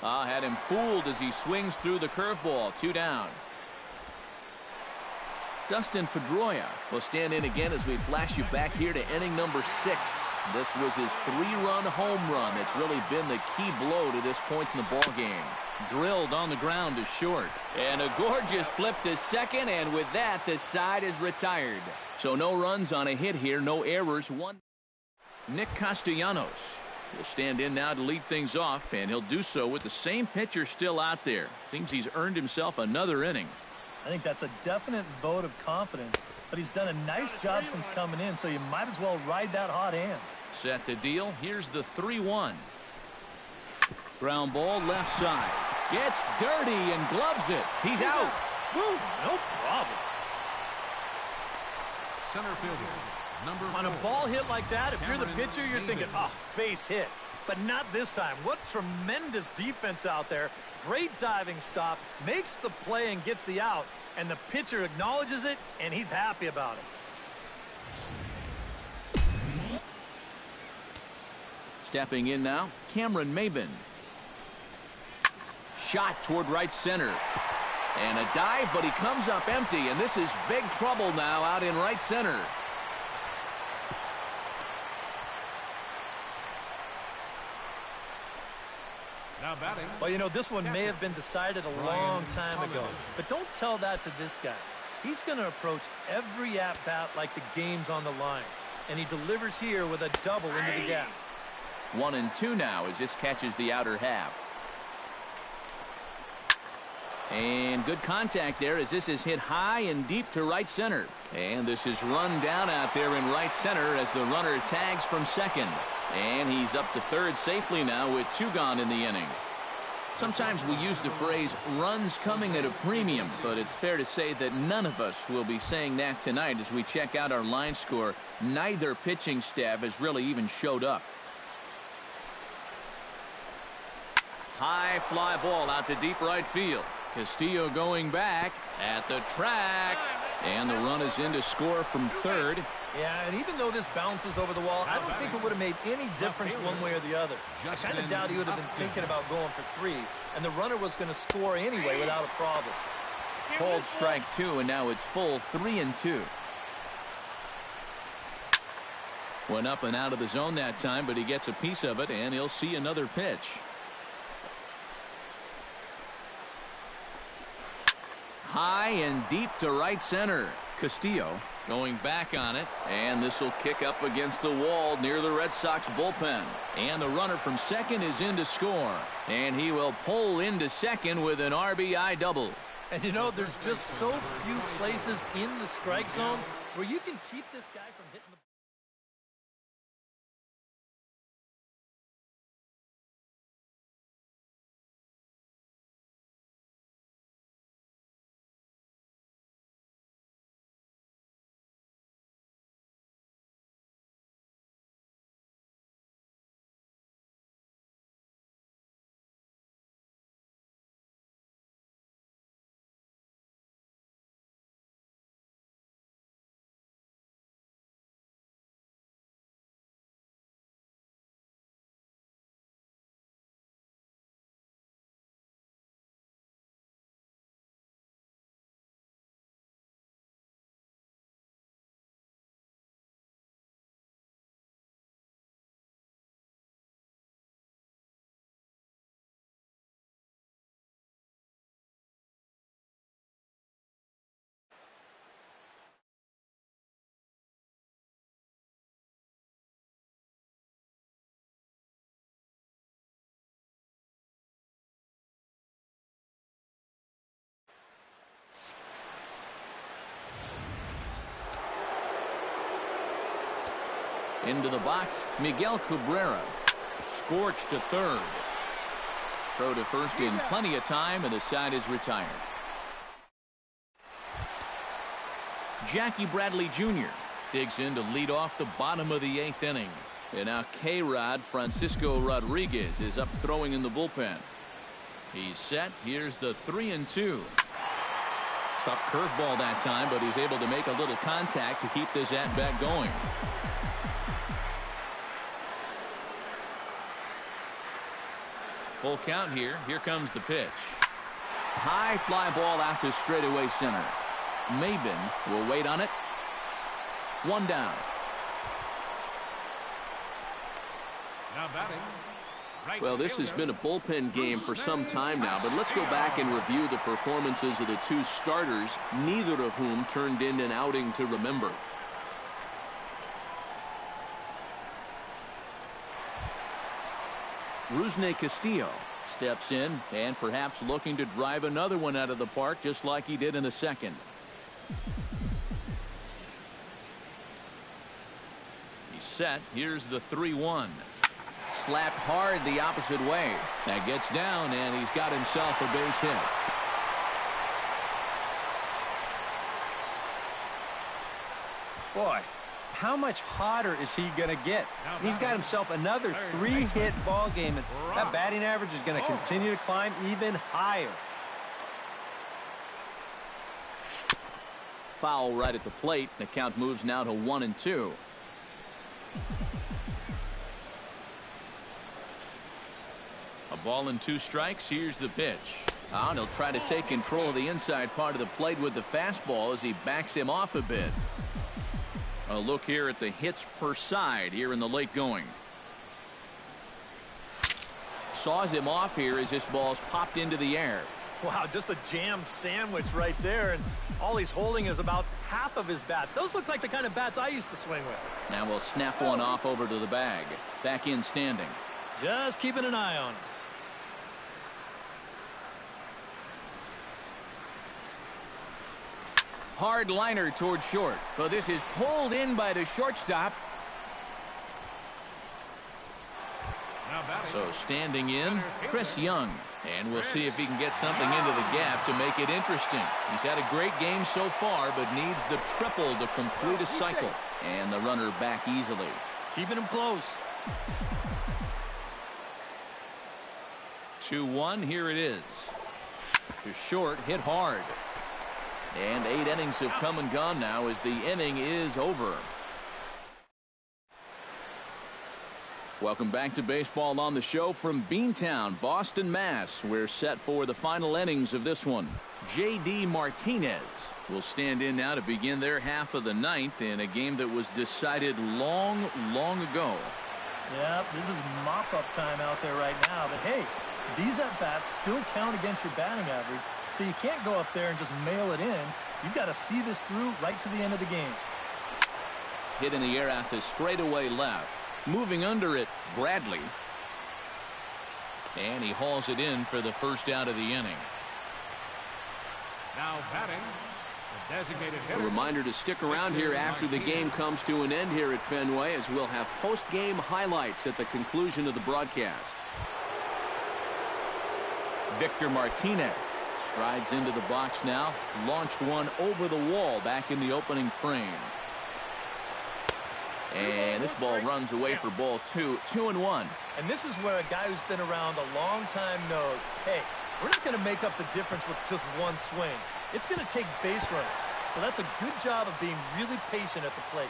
Had him fooled as he swings through the curveball. 2 down. Dustin Pedroia will stand in again as we flash you back here to inning number 6. This was his 3-run home run. It's really been the key blow to this point in the ball game. Drilled on the ground to short. And a gorgeous flip to second, and with that, the side is retired. So no runs on a hit here, no errors. Nick Castellanos will stand in now to lead things off, and he'll do so with the same pitcher still out there. Seems he's earned himself another inning. I think that's a definite vote of confidence, but he's done a nice job since coming in, so you might as well ride that hot hand. Set to deal. Here's the 3-1. Ground ball left side. Gets dirty and gloves it. He's out. Woo, no problem. Center fielder, number 4. On a ball hit like that, if you're the pitcher, you're thinking, oh, base hit. But not this time. What tremendous defense out there. Great diving stop, makes the play and gets the out, and the pitcher acknowledges it, and he's happy about it. Stepping in now, Cameron Maybin. Shot toward right center. And a dive, but he comes up empty, and this is big trouble now out in right center. Now batting. Well, you know, this one may have been decided a long time ago, but don't tell that to this guy. He's going to approach every at-bat like the game's on the line, and he delivers here with a double into the gap. 1-2 now as this catches the outer half. And good contact there as this is hit high and deep to right center. And this is run down out there in right center as the runner tags from second. And he's up to third safely now with 2 gone in the inning. Sometimes we use the phrase runs coming at a premium, but it's fair to say that none of us will be saying that tonight as we check out our line score. Neither pitching staff has really even showed up. High fly ball out to deep right field. Castillo going back at the track, and the run is in to score from third. Yeah, and even though this bounces over the wall, I don't think it would have made any difference one way or the other. I kind of doubt he would have been thinking about going for 3, and the runner was going to score anyway without a problem. Called strike 2, and now it's full 3-2. Went up and out of the zone that time, but he gets a piece of it, and he'll see another pitch. High and deep to right center. Castillo going back on it, and this will kick up against the wall near the Red Sox bullpen. And the runner from second is in to score, and he will pull into second with an RBI double. And you know, there's just so few places in the strike zone where you can keep this guy from hitting the into the box. Miguel Cabrera scorched to third. Throw to first in plenty of time, and the side is retired. Jackie Bradley Jr. digs in to lead off the bottom of the 8th inning. And now K-Rod Francisco Rodriguez is up throwing in the bullpen. He's set. Here's the 3-2. Tough curveball that time, but he's able to make a little contact to keep this at-bat going. Full count here. Here comes the pitch. High fly ball out to straightaway center. Maybin will wait on it. 1 down. Now batting. Right. Well, this has been a bullpen game for some time now, but let's go back and review the performances of the 2 starters, neither of whom turned in an outing to remember. Rusney Castillo steps in and perhaps looking to drive another one out of the park just like he did in the second. He's set. Here's the 3-1. Slapped hard the opposite way. That gets down, and he's got himself a base hit. Boy, how much hotter is he going to get? He's got himself another 3-hit ball game, and that batting average is going to continue to climb even higher. Foul right at the plate. The count moves now to 1-2. A ball and 2 strikes. Here's the pitch. And he'll try to take control of the inside part of the plate with the fastball as he backs him off a bit. A look here at the hits per side here in the late going. Saws him off here as this ball's popped into the air. Wow, just a jam sandwich right there, and all he's holding is about half of his bat. Those look like the kind of bats I used to swing with. Now we'll snap one off over to the bag. Back in standing. Just keeping an eye on him. Hard liner toward short, but this is pulled in by the shortstop. So standing in, Chris Young. And we'll see if he can get something into the gap to make it interesting. He's had a great game so far, but needs the triple to complete a cycle. And the runner back easily. Keeping him close. 2-1, here it is. To short, hit hard. And 8 innings have come and gone now as the inning is over. Welcome back to Baseball on the Show from Beantown, Boston, Mass. We're set for the final innings of this one. J.D. Martinez will stand in now to begin their half of the ninth in a game that was decided long ago. Yeah, this is mop-up time out there right now. But, hey, these at-bats still count against your batting average, so you can't go up there and just mail it in. You've got to see this through right to the end of the game. Hit in the air out to straightaway left. Moving under it, Bradley. And he hauls it in for the first out of the inning. Now batting, the designated hitter. A reminder to stick around here after the game comes to an end here at Fenway, as we'll have post-game highlights at the conclusion of the broadcast. Victor Martinez strides into the box now. Launched one over the wall back in the opening frame. And this ball runs away for ball 2. 2-1. And this is where a guy who's been around a long time knows, hey, we're not going to make up the difference with just one swing. It's going to take base runners. So that's a good job of being really patient at the plate.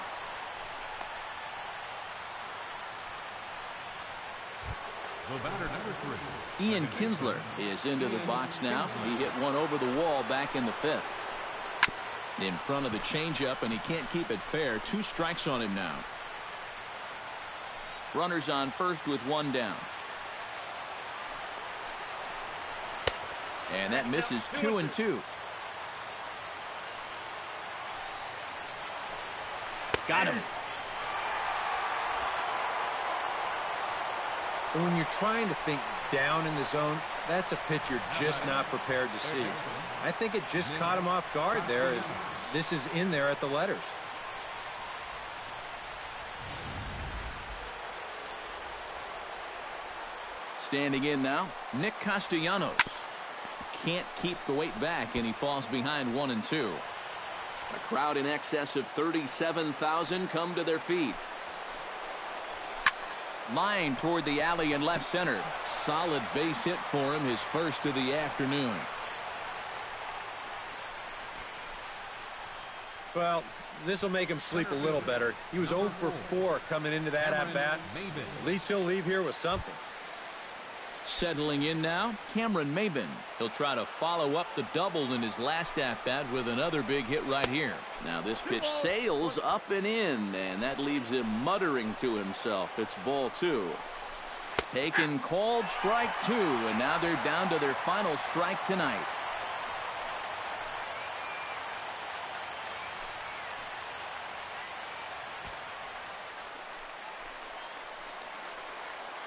The batter, number 3. Ian Kinsler is into the box now. He hit one over the wall back in the 5th. In front of the changeup, and he can't keep it fair. 2 strikes on him now. Runners on first with 1 down. And that misses. 2-2. Got him. And when you're trying to think down in the zone, that's a pitch you're just not prepared to see. I think it just caught him off guard there as this is in there at the letters. Standing in now, Nick Castellanos. Can't keep the weight back, and he falls behind 1-2. A crowd in excess of 37,000 come to their feet. Line toward the alley in left center. Solid base hit for him, his first of the afternoon. Well, this will make him sleep a little better. He was 0 for 4 coming into that at-bat. At least he'll leave here with something. Settling in now, Cameron Maybin. He'll try to follow up the double in his last at-bat with another big hit right here. Now this pitch sails up and in, and that leaves him muttering to himself. It's ball 2. Taken, called, strike 2, and now they're down to their final strike tonight.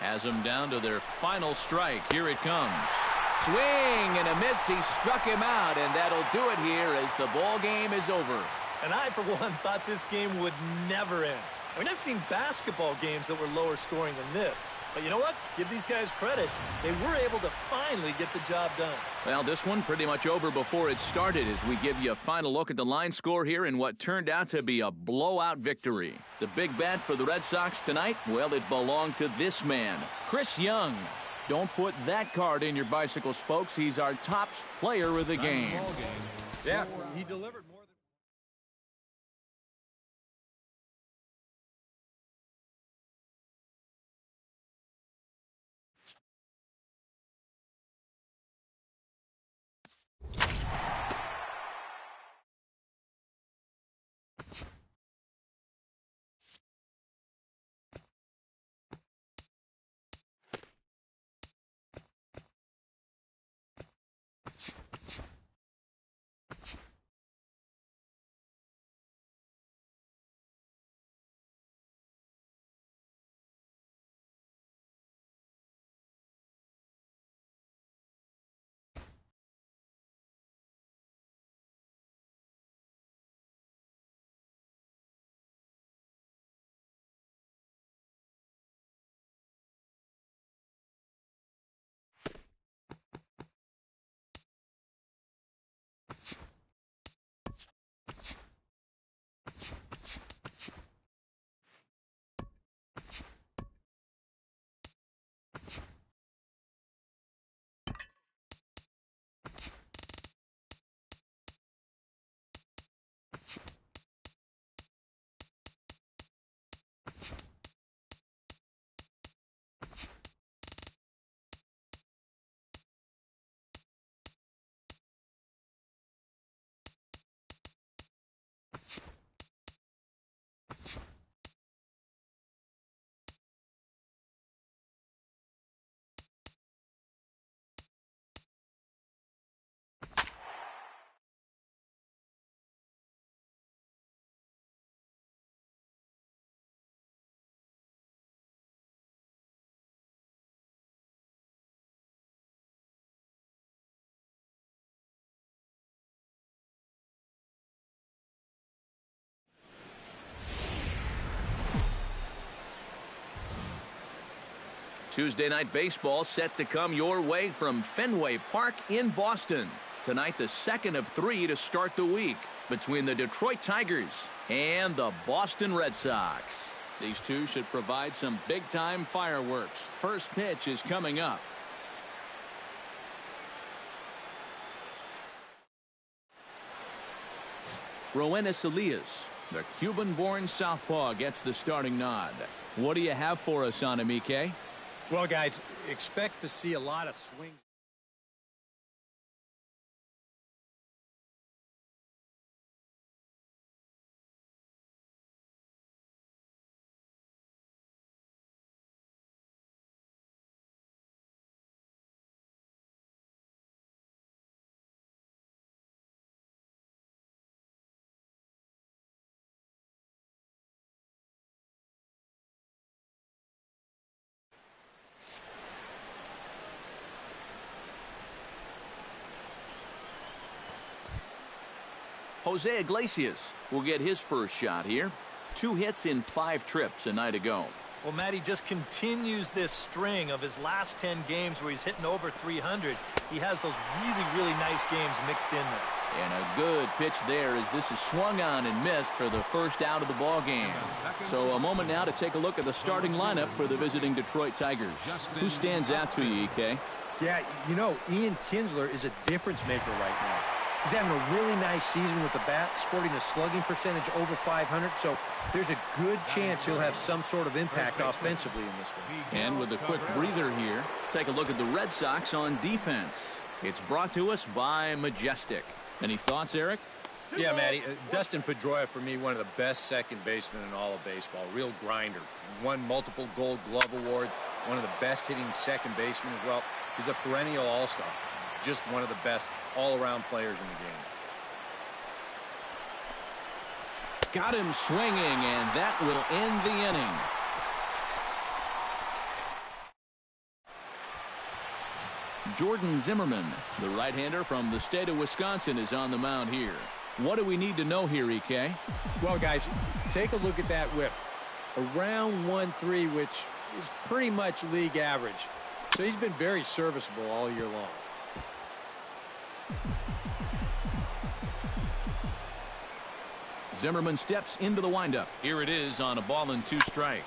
Has them down to their final strike. Here it comes. Swing and a miss. He struck him out, and that'll do it here as the ball game is over. And I, for one, thought this game would never end. I mean, I've seen basketball games that were lower scoring than this. But you know what? Give these guys credit. They were able to finally get the job done. Well, this one pretty much over before it started as we give you a final look at the line score here in what turned out to be a blowout victory. The big bat for the Red Sox tonight, well, it belonged to this man, Chris Young. Don't put that card in your bicycle spokes. He's our top player of the game. Yeah, he delivered more. Tuesday night baseball set to come your way from Fenway Park in Boston. Tonight, the second of 3 to start the week between the Detroit Tigers and the Boston Red Sox. These two should provide some big-time fireworks. First pitch is coming up. Roenis Elias, the Cuban-born southpaw, gets the starting nod. What do you have for us on him, EK? Well, guys, expect to see a lot of swings. Jose Iglesias will get his first shot here. 2 hits in 5 trips a night ago. Well, Matty just continues this string of his last 10 games where he's hitting over 300. He has those really, really nice games mixed in there. And a good pitch there as this is swung on and missed for the first out of the ball game. So a moment now to take a look at the starting lineup for the visiting Detroit Tigers. Who stands out to you, EK? Yeah, you know, Ian Kinsler is a difference maker right now. He's having a really nice season with the bat, sporting a slugging percentage over 500, so there's a good chance he'll have some sort of impact offensively in this one. And with a quick breather here, take a look at the Red Sox on defense. It's brought to us by Majestic. Any thoughts, Eric? Yeah, Matty. Dustin Pedroia, for me, one of the best second basemen in all of baseball. Real grinder. Won multiple Gold Glove awards. One of the best hitting second basemen as well. He's a perennial all-star. Just one of the best all-around players in the game. Got him swinging, and that will end the inning. Jordan Zimmerman, the right-hander from the state of Wisconsin, is on the mound here. What do we need to know here, EK? Well, guys, take a look at that whip. Around 1.3, which is pretty much league average. So he's been very serviceable all year long. Zimmerman steps into the windup. Here it is on a ball and 2 strikes.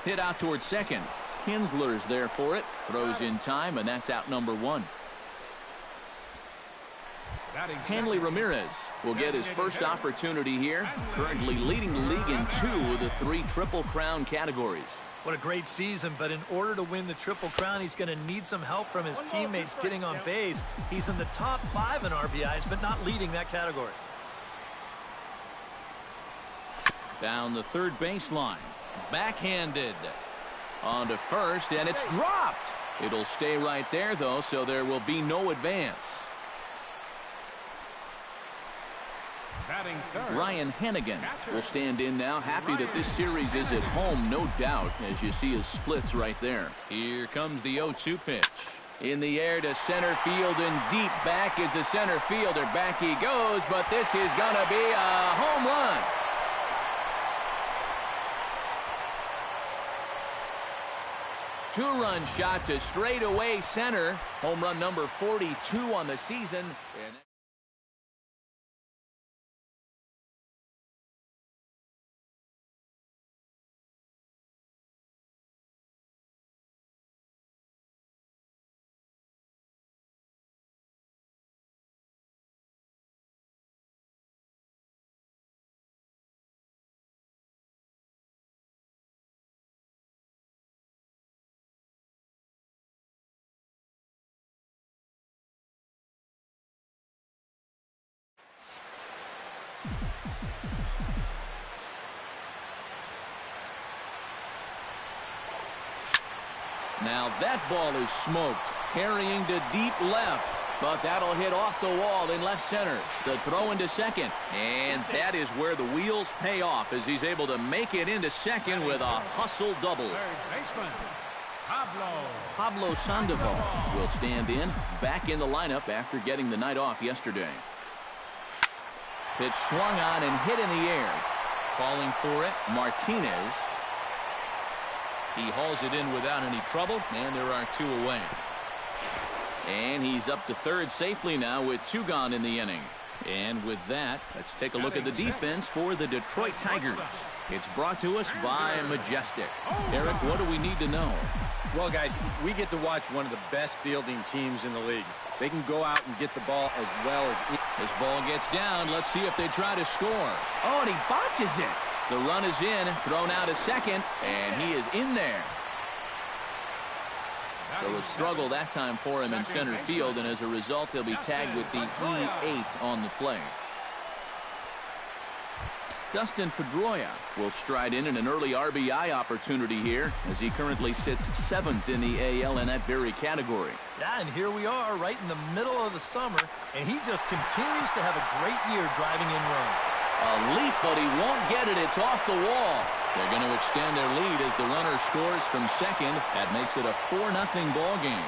Hit out towards second. Kinsler's there for it. Throws in time, and that's out number 1. Hanley Ramirez will get his first opportunity here. Currently leading the league in 2 of the 3 Triple Crown categories. What a great season, but in order to win the Triple Crown, he's going to need some help from his teammates getting on base. He's in the top 5 in RBIs, but not leading that category. Down the third baseline. Backhanded. On to first, and it's dropped. It'll stay right there, though, so there will be no advance. Ryan Hennigan will stand in now. Happy that this series is at home, no doubt, as you see his splits right there. Here comes the 0-2 pitch. In the air to center field, and deep back is the center fielder. Back he goes, but this is going to be a home run. Two-run shot to straightaway center. Home run number 42 on the season. Now that ball is smoked, carrying to deep left, but that'll hit off the wall in left center. The throw into second, and that is where the wheels pay off as he's able to make it into second with a hustle double. Pablo Sandoval will stand in, back in the lineup after getting the night off yesterday. Pitch swung on and hit in the air. Calling for it, Martinez. He hauls it in without any trouble, and there are 2 away. And he's up to third safely now with 2 gone in the inning. And with that, let's take a look at the defense for the Detroit Tigers. It's brought to us by Majestic. Eric, what do we need to know? Well, guys, we get to watch one of the best fielding teams in the league. They can go out and get the ball as well as... This ball gets down. Let's see if they try to score. Oh, and he botches it. The run is in, thrown out a second, and he is in there. So a struggle that time for him in center field, and as a result, he'll be tagged with the E8 on the play. Dustin Pedroia will stride in an early RBI opportunity here, as he currently sits 7th in the AL in that very category. Yeah, and here we are right in the middle of the summer, and he just continues to have a great year driving in runs. A leap, but he won't get it. It's off the wall. They're going to extend their lead as the runner scores from second. That makes it a 4-0 ball game.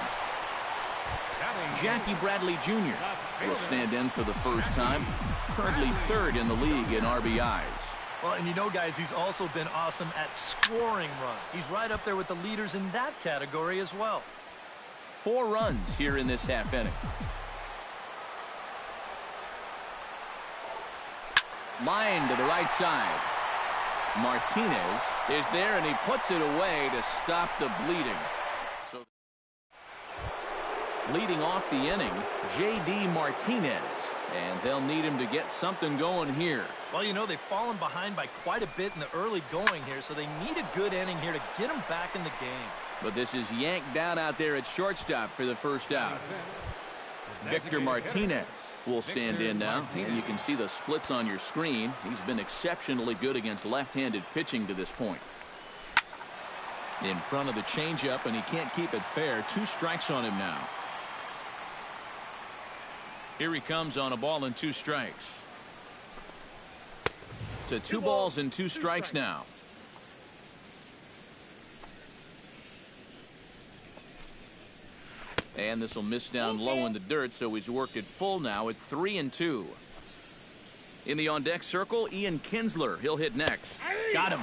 Jackie Bradley Jr. will stand in for the first time. Currently 3rd in the league in RBIs. Well, and you know, guys, he's also been awesome at scoring runs. He's right up there with the leaders in that category as well. 4 runs here in this half inning. Line to the right side. Martinez is there, and he puts it away to stop the bleeding. So, leading off the inning, J.D. Martinez. And they'll need him to get something going here. Well, you know, they've fallen behind by quite a bit in the early going here, so they need a good inning here to get them back in the game. But this is yanked down out there at shortstop for the first out. Victor Martinez will stand in now, and you can see the splits on your screen. He's been exceptionally good against left-handed pitching to this point. In front of the changeup, and he can't keep it fair. 2 strikes on him now. Here he comes on a ball and 2 strikes. To 2 balls and 2 strikes now. And this will miss down low in the dirt, so he's worked it full now at 3-2. In the on-deck circle, Ian Kinsler. He'll hit next. Got him.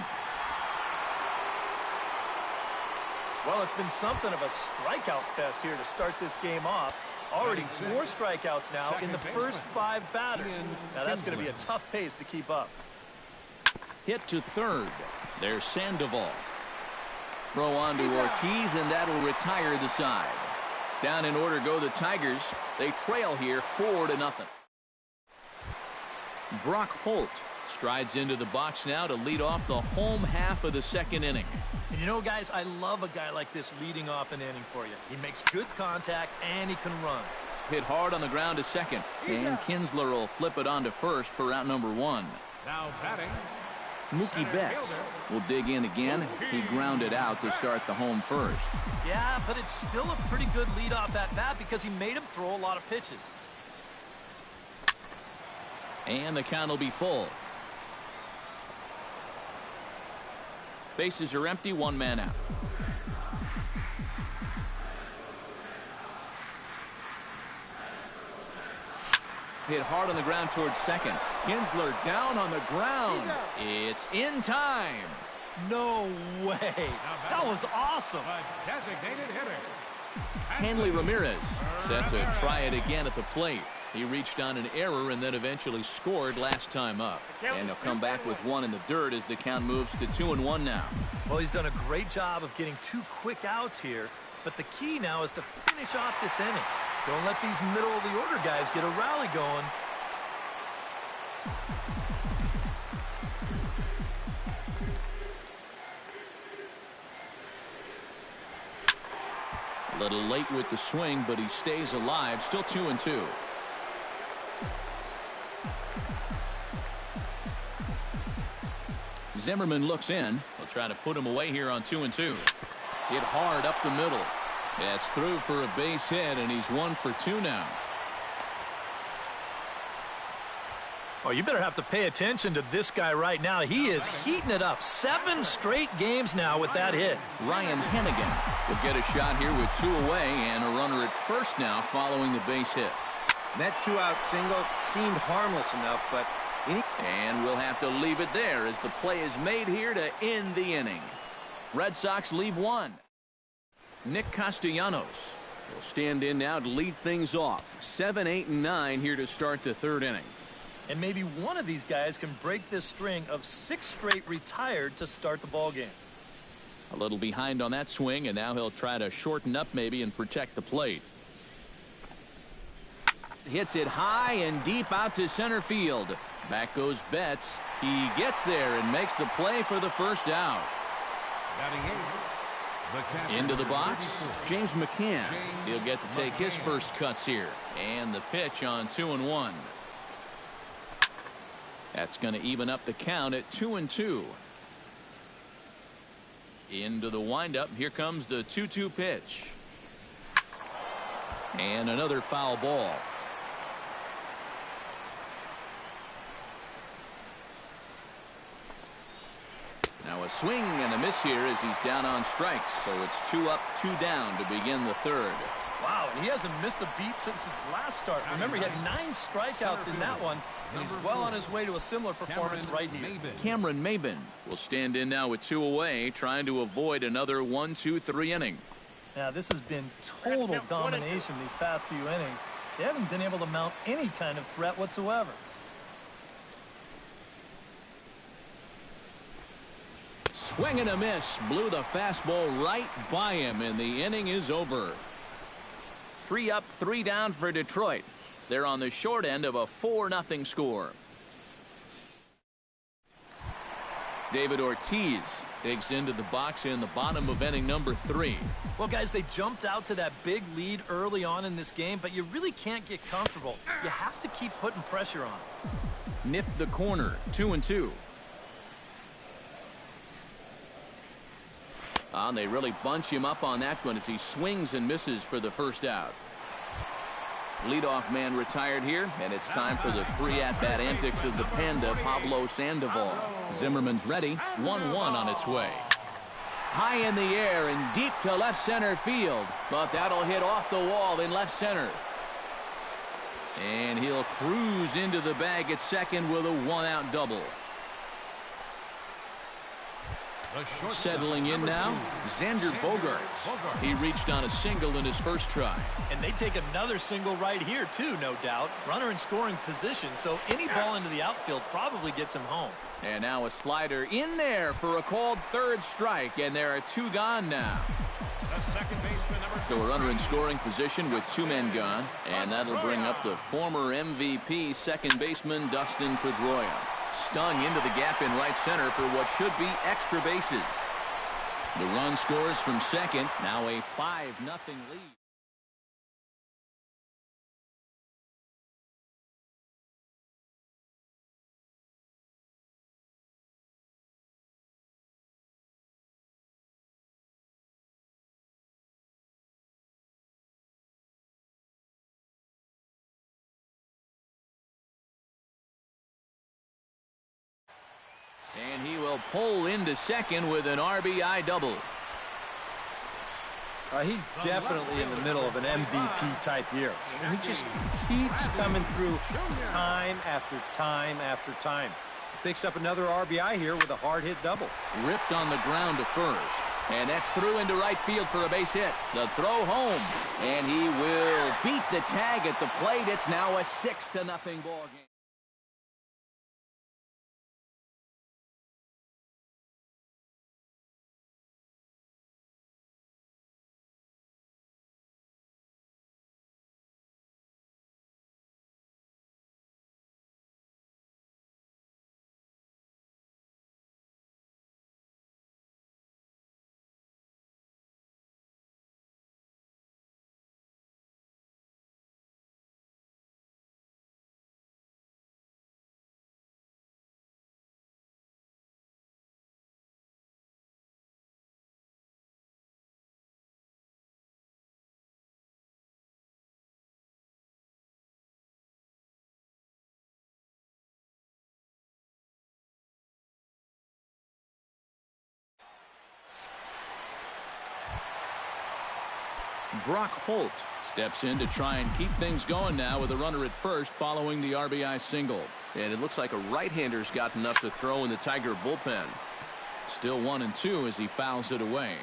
Well, it's been something of a strikeout fest here to start this game off. Already 4 strikeouts now in the first 5 batters. Now that's going to be a tough pace to keep up. Hit to third. There's Sandoval. Throw on to Ortiz, and that'll retire the side. Down in order go the Tigers. They trail here 4-0. Brock Holt strides into the box now to lead off the home half of the second inning. And you know, guys, I love a guy like this leading off an inning for you. He makes good contact, and he can run. Hit hard on the ground to second. And Kinsler will flip it on to first for out number 1. Now batting, Mookie Betts will dig in again. He grounded out to start the home first. Yeah, but it's still a pretty good leadoff at bat because he made him throw a lot of pitches. And the count will be full. Bases are empty, 1 man out. Hit hard on the ground towards second. Kinsler down on the ground. It's in time. No way. That was awesome. a designated hitter. Hanley Ramirez set to try it again at the plate. He reached on an error and then eventually scored last time up. And he'll come back with 1 in the dirt as the count moves to 2-1 now. Well, he's done a great job of getting 2 quick outs here. But the key now is to finish off this inning. Don't let these middle-of-the-order guys get a rally going. A little late with the swing, but he stays alive. Still 2-2. Zimmerman looks in. He'll try to put him away here on 2-2. Hit hard up the middle. That's through for a base hit, and he's 1 for 2 now. Oh, you better have to pay attention to this guy right now. He is heating it up. 7 straight games now with that hit. Ryan Hennigan will get a shot here with 2 away and a runner at first now following the base hit. That 2-out single seemed harmless enough, but... And we'll have to leave it there as the play is made here to end the inning. Red Sox leave 1. Nick Castellanos will stand in now to lead things off. 7, 8, and 9 here to start the 3rd inning. And maybe one of these guys can break this string of 6 straight retired to start the ball game. A little behind on that swing, and now he'll try to shorten up maybe and protect the plate. Hits it high and deep out to center field. Back goes Betts. He gets there and makes the play for the first out. Batting 8. Into the box, James McCann. He'll get to take his first cuts here. And the pitch on 2-1. That's going to even up the count at 2-2. Into the windup. Here comes the 2-2 pitch. And another foul ball. Now a swing and a miss here as he's down on strikes. So it's 2 up, 2 down to begin the 3rd. Wow, and he hasn't missed a beat since his last start. Remember, he had 9 strikeouts in that one, and he's well on his way to a similar performance right here. Cameron Maybin will stand in now with 2 away, trying to avoid another 1-2-3 inning. Now, this has been total domination these past few innings. They haven't been able to mount any kind of threat whatsoever. Swing and a miss. Blew the fastball right by him, and the inning is over. 3 up, 3 down for Detroit. They're on the short end of a 4-0 score. David Ortiz digs into the box in the bottom of inning number 3. Well, guys, they jumped out to that big lead early on in this game, but you really can't get comfortable. You have to keep putting pressure on. Nipped the corner, 2-2. And they really bunch him up on that one as he swings and misses for the first out. Leadoff man retired here, and it's time for the pre-at-bat antics of the Panda, Pablo Sandoval. Zimmerman's ready, 1-1 on its way. High in the air and deep to left center field. But that'll hit off the wall in left center. And he'll cruise into the bag at second with a one-out double. Settling in now, Xander Bogaerts. He reached on a single in his first try. And they take another single right here, too, no doubt. Runner in scoring position, so any ball into the outfield probably gets him home. And now a slider in there for a called third strike, and there are two gone now. So a runner in scoring position with two men gone, and that'll bring up the former MVP second baseman Dustin Pedroia. Stung into the gap in right center for what should be extra bases. The run scores from second, now a 5-0 lead. And he will pull into second with an RBI double. He's definitely in the middle of an MVP type year. He just keeps coming through time after time after time. Picks up another RBI here with a hard hit double. Ripped on the ground to first. And that's through into right field for a base hit. The throw home. And he will beat the tag at the plate. It's now a 6-0 ball game. Brock Holt steps in to try and keep things going now with a runner at first following the RBI single. And it looks like a right-hander's gotten up to throw in the Tiger bullpen. Still 1-2 as he fouls it away.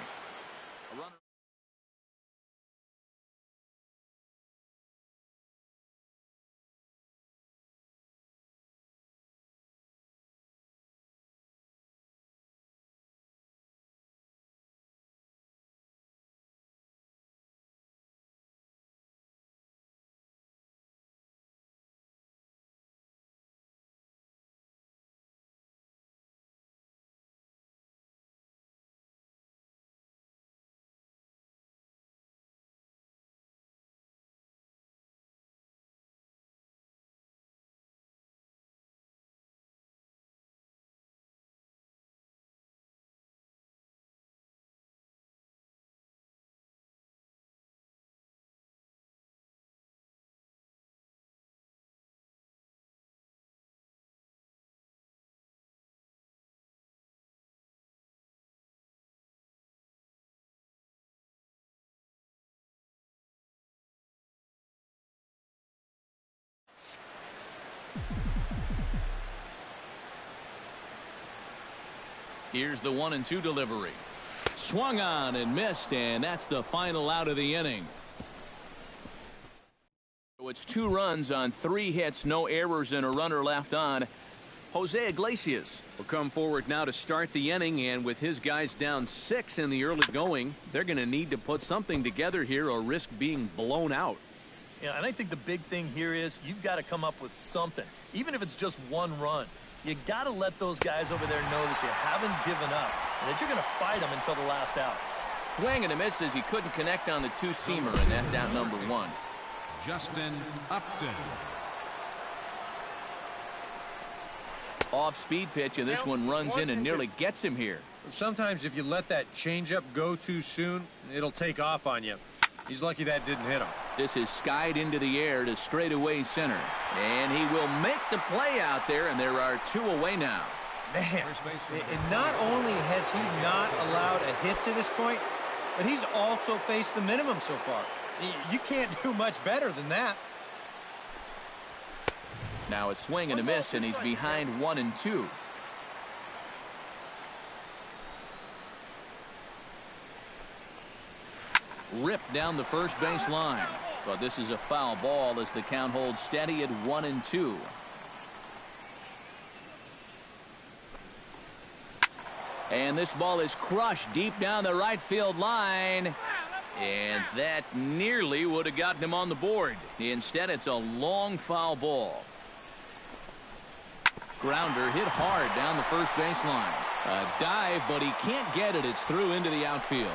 Here's the 1-2 delivery. Swung on and missed, and that's the final out of the inning. So it's 2 runs on 3 hits, no errors, and a runner left on. Jose Iglesias will come forward now to start the inning, and with his guys down 6 in the early going, they're going to need to put something together here or risk being blown out. Yeah, and I think the big thing here is you've got to come up with something, even if it's just 1 run. You got to let those guys over there know that you haven't given up and that you're going to fight them until the last out. Swing and a miss as he couldn't connect on the 2-seamer, and that's out number 1. Justin Upton. Off-speed pitch, and this one runs in and nearly gets him here. Sometimes if you let that changeup go too soon, it'll take off on you. He's lucky that didn't hit him. This is skied into the air to straightaway center. And he will make the play out there, and there are 2 away now. Man, First baseman. and not only has he not allowed a hit to this point, but he's also faced the minimum so far. You can't do much better than that. Now it's swing and a miss, and he's behind 1-2. Ripped down the first base line, but this is a foul ball as the count holds steady at 1-2. And this ball is crushed deep down the right field line. And that nearly would have gotten him on the board. Instead, it's a long foul ball. Grounder hit hard down the first baseline. A dive, but he can't get it. It's through into the outfield.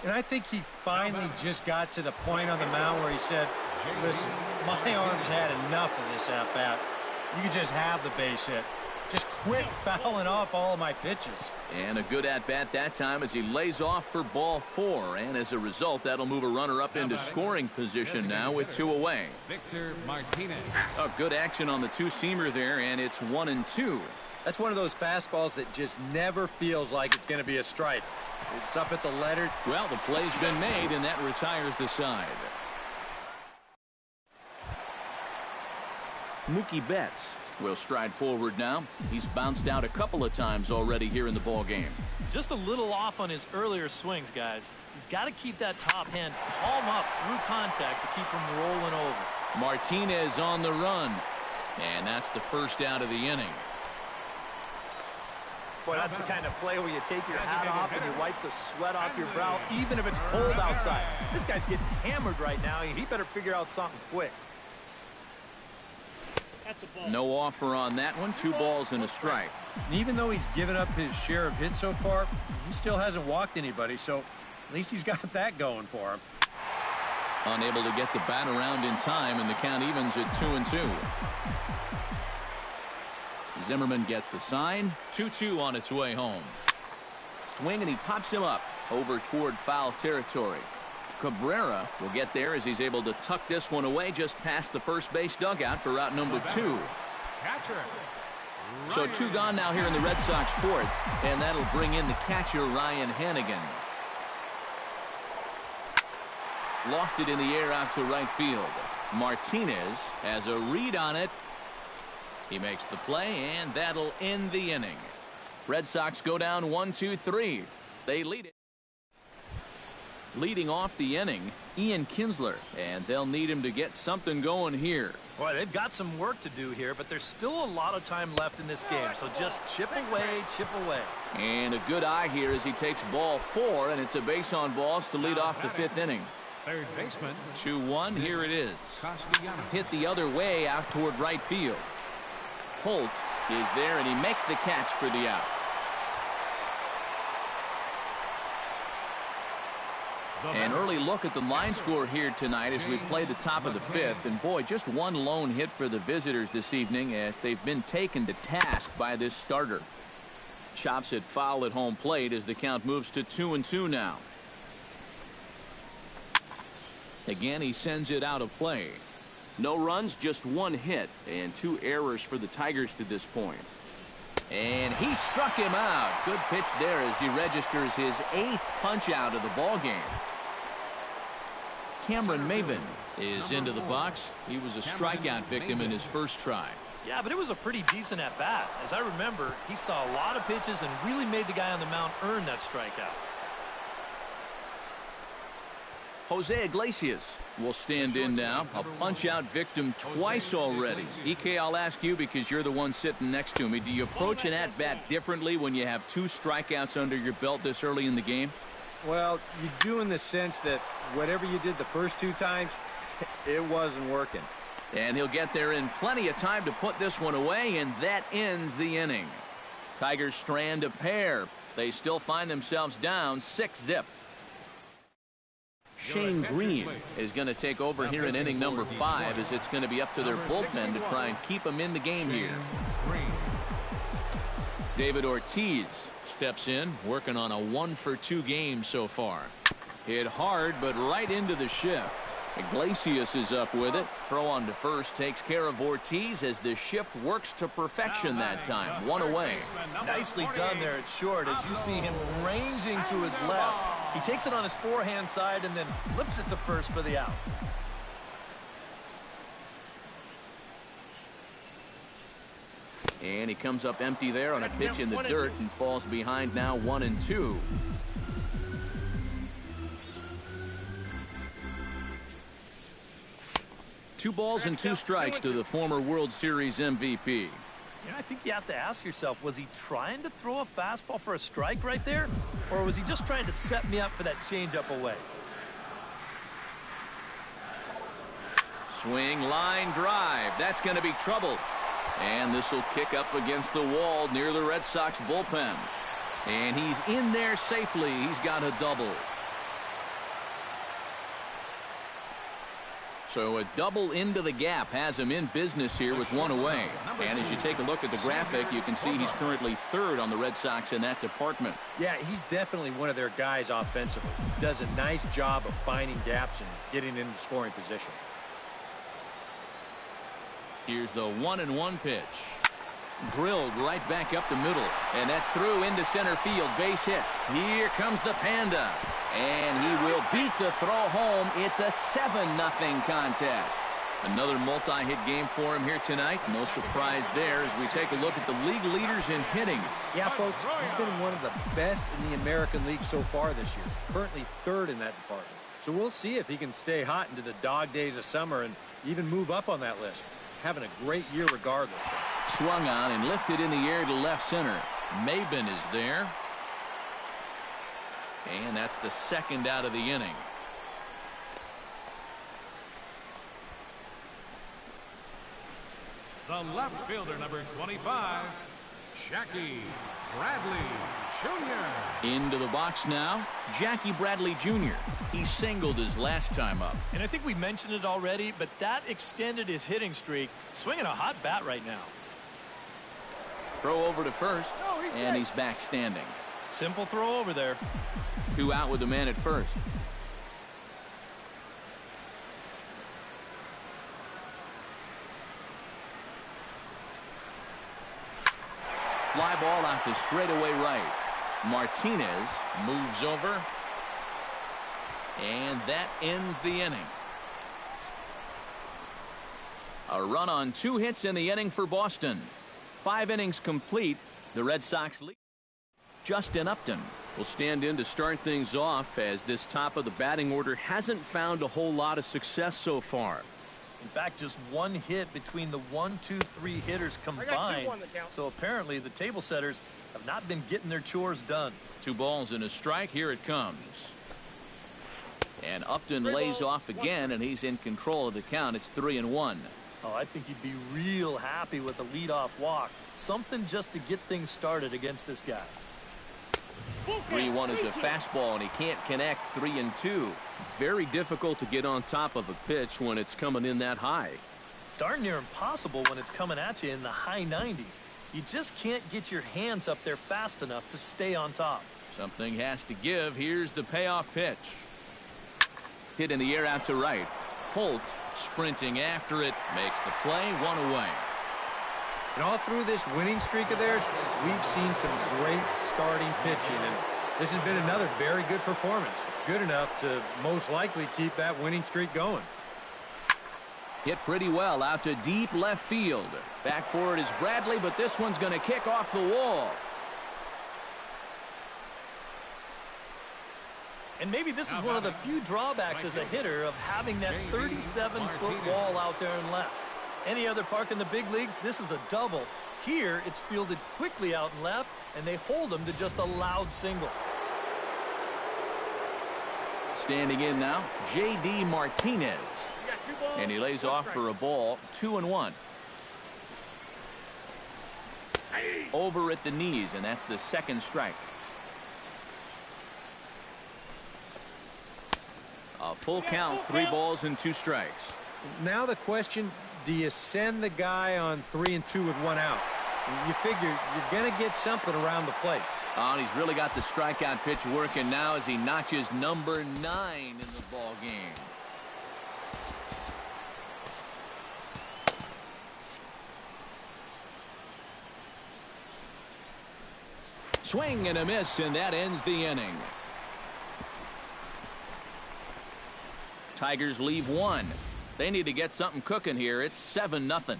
And I think he finally just got to the point on the mound where he said, listen, my arm's had enough of this at-bat. You can just have the base hit. Just quit fouling off all of my pitches. And a good at-bat that time as he lays off for ball 4. And as a result, that'll move a runner up into scoring position now with 2 away. Victor Martinez. A good action on the two-seamer there, and it's 1-2. That's one of those fastballs that just never feels like it's going to be a strike. It's up at the letter. Well, the play's been made, and that retires the side. Mookie Betts will stride forward now. He's bounced out a couple of times already here in the ball game. Just a little off on his earlier swings, guys. He's got to keep that top hand palm up through contact to keep him rolling over. Martinez on the run, and that's the first out of the inning. Boy, that's the kind of play where you take your hat off and you wipe the sweat off your brow, even if it's cold outside. This guy's getting hammered right now. He better figure out something quick. No offer on that one. 2 balls and a strike. And even though he's given up his share of hits so far, he still hasn't walked anybody, so at least he's got that going for him. Unable to get the bat around in time, and the count evens at 2-2. Zimmerman gets the sign. 2-2 on its way home. Swing, and he pops him up over toward foul territory. Cabrera will get there as he's able to tuck this one away just past the first base dugout for route number 2. Catcher. So 2 gone now here in the Red Sox 4th, and that'll bring in the catcher Ryan Hanigan. Lofted in the air out to right field. Martinez has a read on it. He makes the play, and that'll end the inning. Red Sox go down 1-2-3. They lead it. Leading off the inning, Ian Kinsler, and they'll need him to get something going here. Boy, they've got some work to do here, but there's still a lot of time left in this game, so just chip away, chip away. And a good eye here as he takes ball 4, and it's a base on balls to lead off the 5th inning. Third baseman. 2-1, here it is. Castellanos. Hit the other way out toward right field. Holt is there, and he makes the catch for the out. An early look at the line score here tonight as we play the top of the 5th. And boy, just one lone hit for the visitors this evening as they've been taken to task by this starter. Chops it foul at home plate as the count moves to 2-2 now. Again, he sends it out of play. No runs, just 1 hit, and 2 errors for the Tigers to this point. And he struck him out. Good pitch there as he registers his 8th punch out of the ball game. Cameron Maybin is into the box. He was a strikeout victim in his first try. Yeah, but it was a pretty decent at-bat. As I remember, he saw a lot of pitches and really made the guy on the mound earn that strikeout. Jose Iglesias will stand in now. A punch-out victim twice already. EK, I'll ask you because you're the one sitting next to me. Do you approach an at-bat differently when you have 2 strikeouts under your belt this early in the game? Well, you do in the sense that whatever you did the first 2 times, it wasn't working. And he'll get there in plenty of time to put this one away, and that ends the inning. Tigers strand a pair. They still find themselves down 6-0. Shane Green is going to take over here in inning number 5 as it's going to be up to their bullpen to try and keep them in the game here. David Ortiz steps in, working on a 1-for-2 game so far. Hit hard, but right into the shift. Iglesias is up with it. Throw on to first takes care of Ortiz as the shift works to perfection that time. One away. Nicely done there at short as you see him ranging to his left. He takes it on his forehand side and then flips it to first for the out. And he comes up empty there on a pitch in the dirt and falls behind now 1-2. Two balls and two strikes to the former World Series MVP. You know, I think you have to ask yourself, was he trying to throw a fastball for a strike right there? Or was he just trying to set me up for that changeup away? Swing, line, drive. That's going to be trouble. And this will kick up against the wall near the Red Sox bullpen. And he's in there safely. He's got a double. So a double into the gap has him in business here with one away. And as you take a look at the graphic, you can see he's currently third on the Red Sox in that department. Yeah, he's definitely one of their guys offensively. Does a nice job of finding gaps and getting into scoring position. Here's the 1-1 pitch. Drilled right back up the middle. And that's through into center field. Base hit. Here comes the Panda. And he will beat the throw home. It's a 7-0 contest. Another multi-hit game for him here tonight. No surprise there as we take a look at the league leaders in hitting. Yeah, folks, he's been one of the best in the American League so far this year. Currently third in that department. So we'll see if he can stay hot into the dog days of summer and even move up on that list. Having a great year regardless. Swung on and lifted in the air to left center. Maben is there. And that's the second out of the inning. The left fielder, number 25, Jackie Bradley Jr. Into the box now, Jackie Bradley Jr. He singled his last time up. And I think we mentioned it already, but that extended his hitting streak. Swinging a hot bat right now. Throw over to first, and he's back standing. Simple throw over there. 2 out with the man at first. Fly ball out to straightaway right. Martinez moves over. And that ends the inning. A run on 2 hits in the inning for Boston. 5 innings complete. The Red Sox lead. Justin Upton will stand in to start things off as this top of the batting order hasn't found a whole lot of success so far. In fact, just 1 hit between the 1, 2, 3 hitters combined. So apparently the table setters have not been getting their chores done. 2 balls and a strike. Here it comes. And Upton lays off again, and he's in control of the count. It's 3-1. Oh, I think he'd be real happy with a leadoff walk. Something just to get things started against this guy. 3-1 is a fastball, and he can't connect. 3-2. Very difficult to get on top of a pitch when it's coming in that high. Darn near impossible when it's coming at you in the high 90s. You just can't get your hands up there fast enough to stay on top. Something has to give. Here's the payoff pitch. Hit in the air out to right. Holt sprinting after it. Makes the play. 1 away. And all through this winning streak of theirs, we've seen some great starting pitching. And this has been another very good performance. Good enough to most likely keep that winning streak going. Hit pretty well out to deep left field. Back for it is Bradley, but this one's going to kick off the wall. And maybe this is one of the few drawbacks as a hitter of having that 37-foot wall out there in left. Any other park in the big leagues, this is a double. Here, it's fielded quickly out and left, and they hold them to just a loud single. Standing in now, J.D. Martinez. And he lays off for a ball. 2-1. Over at the knees, and that's the second strike. A full count, 3 balls and 2 strikes. Now the question, do you send the guy on 3 and 2 with 1 out? You figure you're going to get something around the plate. Oh, and he's really got the strikeout pitch working now as he notches number 9 in the ball game. swing and a miss, and that ends the inning. Tigers leave one. They need to get something cooking here. It's 7-0.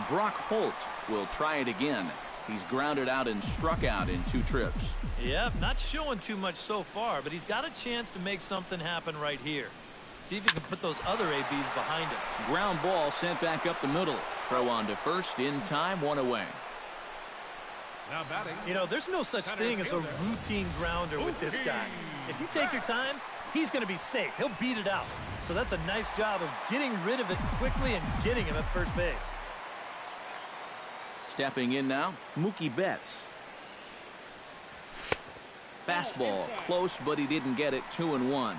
Brock Holt will try it again. He's grounded out and struck out in 2 trips. Yep, not showing too much so far, but he's got a chance to make something happen right here. See if he can put those other ABs behind him. Ground ball sent back up the middle. Throw on to first in time, 1 away. Now batting. You know, there's no such thing as a routine grounder with this guy. If you take your time, he's going to be safe. He'll beat it out. So that's a nice job of getting rid of it quickly and getting him at first base. Stepping in now, Mookie Betts. Fastball, close, but he didn't get it. 2-1.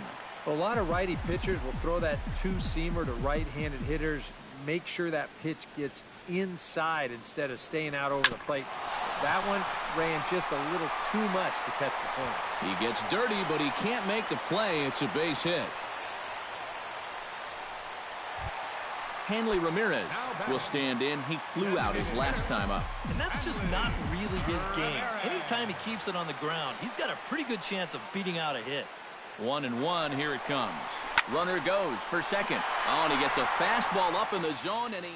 A lot of righty pitchers will throw that two-seamer to right-handed hitters. Make sure that pitch gets inside instead of staying out over the plate. That one ran just a little too much to catch the corner. He gets dirty, but he can't make the play. It's a base hit. Hanley Ramirez will stand in. He flew out his last time up. And that's just not really his game. Anytime he keeps it on the ground, he's got a pretty good chance of beating out a hit. 1-1, here it comes. Runner goes for second. Oh, and he gets a fastball up in the zone, and he...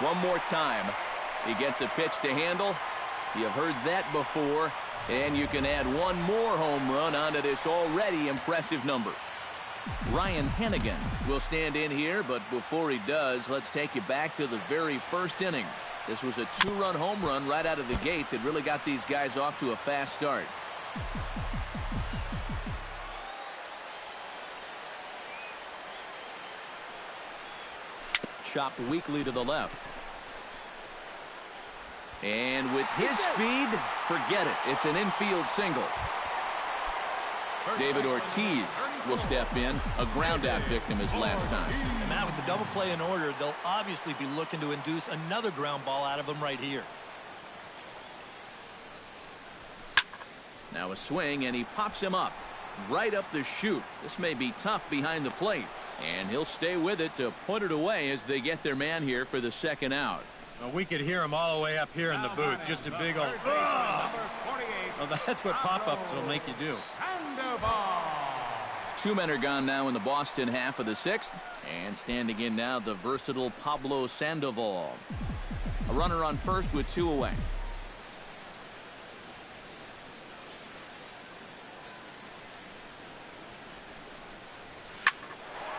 One more time. He gets a pitch to handle. You've heard that before. And you can add one more home run onto this already impressive number. Ryan Hennigan will stand in here, but before he does, let's take you back to the very first inning. This was a 2-run home run right out of the gate that really got these guys off to a fast start. Chopped weakly to the left. And with his speed, forget it. It's an infield single. David Ortiz will step in. A ground-out victim his last time. And Matt, with the double play in order, they'll obviously be looking to induce another ground ball out of him right here. Now a swing, and he pops him up. Right up the chute. This may be tough behind the plate. And he'll stay with it to put it away as they get their man here for the second out. Well, we could hear him all the way up here in the booth. Just a big old... Well, that's what pop-ups will make you do. 2 men are gone now in the Boston half of the 6th. And standing in now, the versatile Pablo Sandoval. A runner on first with 2 away.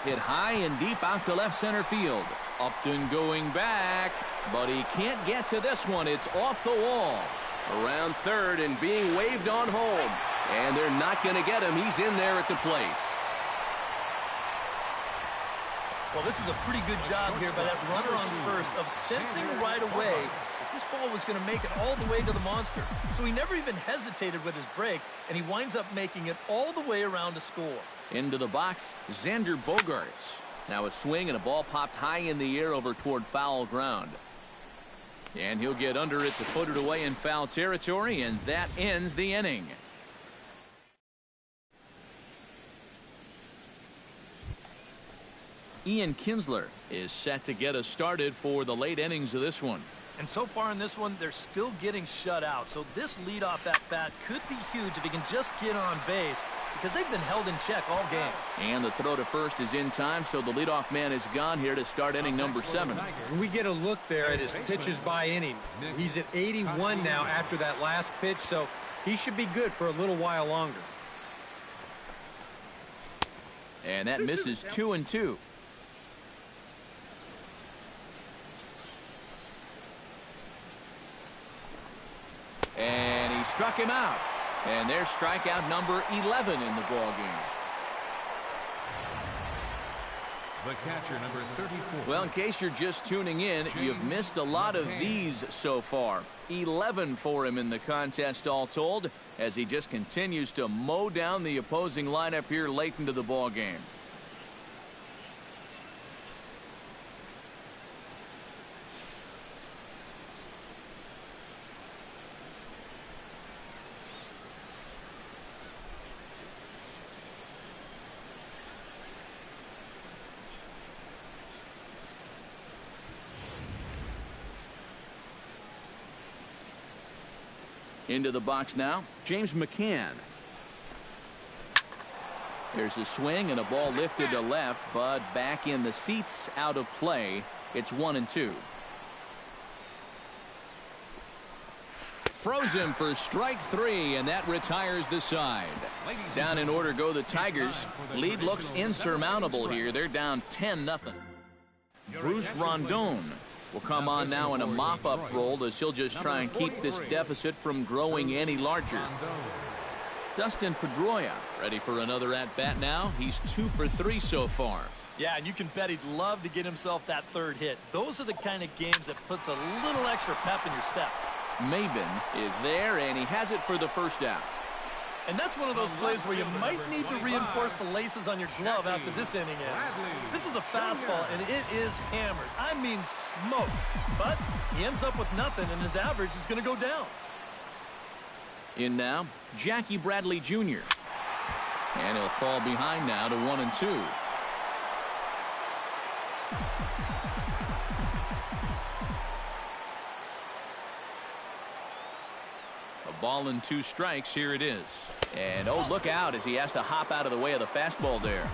Hit high and deep out to left center field. Upton going back, but he can't get to this one. It's off the wall. Around third and being waved on home. And they're not going to get him. He's in there at the plate. Well, this is a pretty good job here by that runner on first of sensing right away that this ball was going to make it all the way to the monster. So he never even hesitated with his break, and he winds up making it all the way around to score. Into the box, Xander Bogaerts. Now a swing and a ball popped high in the air over toward foul ground. And he'll get under it to put it away in foul territory, and that ends the inning. Ian Kinsler is set to get us started for the late innings of this one. And so far in this one, they're still getting shut out. So this leadoff at bat could be huge if he can just get on base, because they've been held in check all game. And the throw to first is in time, so the leadoff man is gone here to start inning number 7. We get a look there at his pitches by inning. He's at 81 now after that last pitch, so he should be good for a little while longer. And that misses 2-2. And he struck him out. And there's strikeout number 11 in the ball game. The catcher, number 34. Well, in case you're just tuning in, you've missed a lot of these so far. 11 for him in the contest all told, as he just continues to mow down the opposing lineup here late into the ball game. Into the box now, James McCann. There's a swing and a ball lifted to left, but back in the seats, out of play. It's 1-2. Froze him for strike 3, and that retires the side. Down in order go the Tigers. Lead looks insurmountable here. They're down 10-0. Bruce Rondon will come on now in a mop-up role as he'll just try and keep this deficit from growing any larger. Dustin Pedroia ready for another at-bat now. He's 2 for 3 so far. Yeah, and you can bet he'd love to get himself that third hit. Those are the kind of games that puts a little extra pep in your step. Maben is there, and he has it for the first out. And that's one of those plays where you might need to reinforce the laces on your glove after this inning ends. This is a fastball, and it is hammered. I mean smoked. But he ends up with nothing, and his average is going to go down. In now, Jackie Bradley Jr. And he'll fall behind now to 1-2. A ball and 2 strikes. Here it is. And oh, look out as he has to hop out of the way of the fastball there.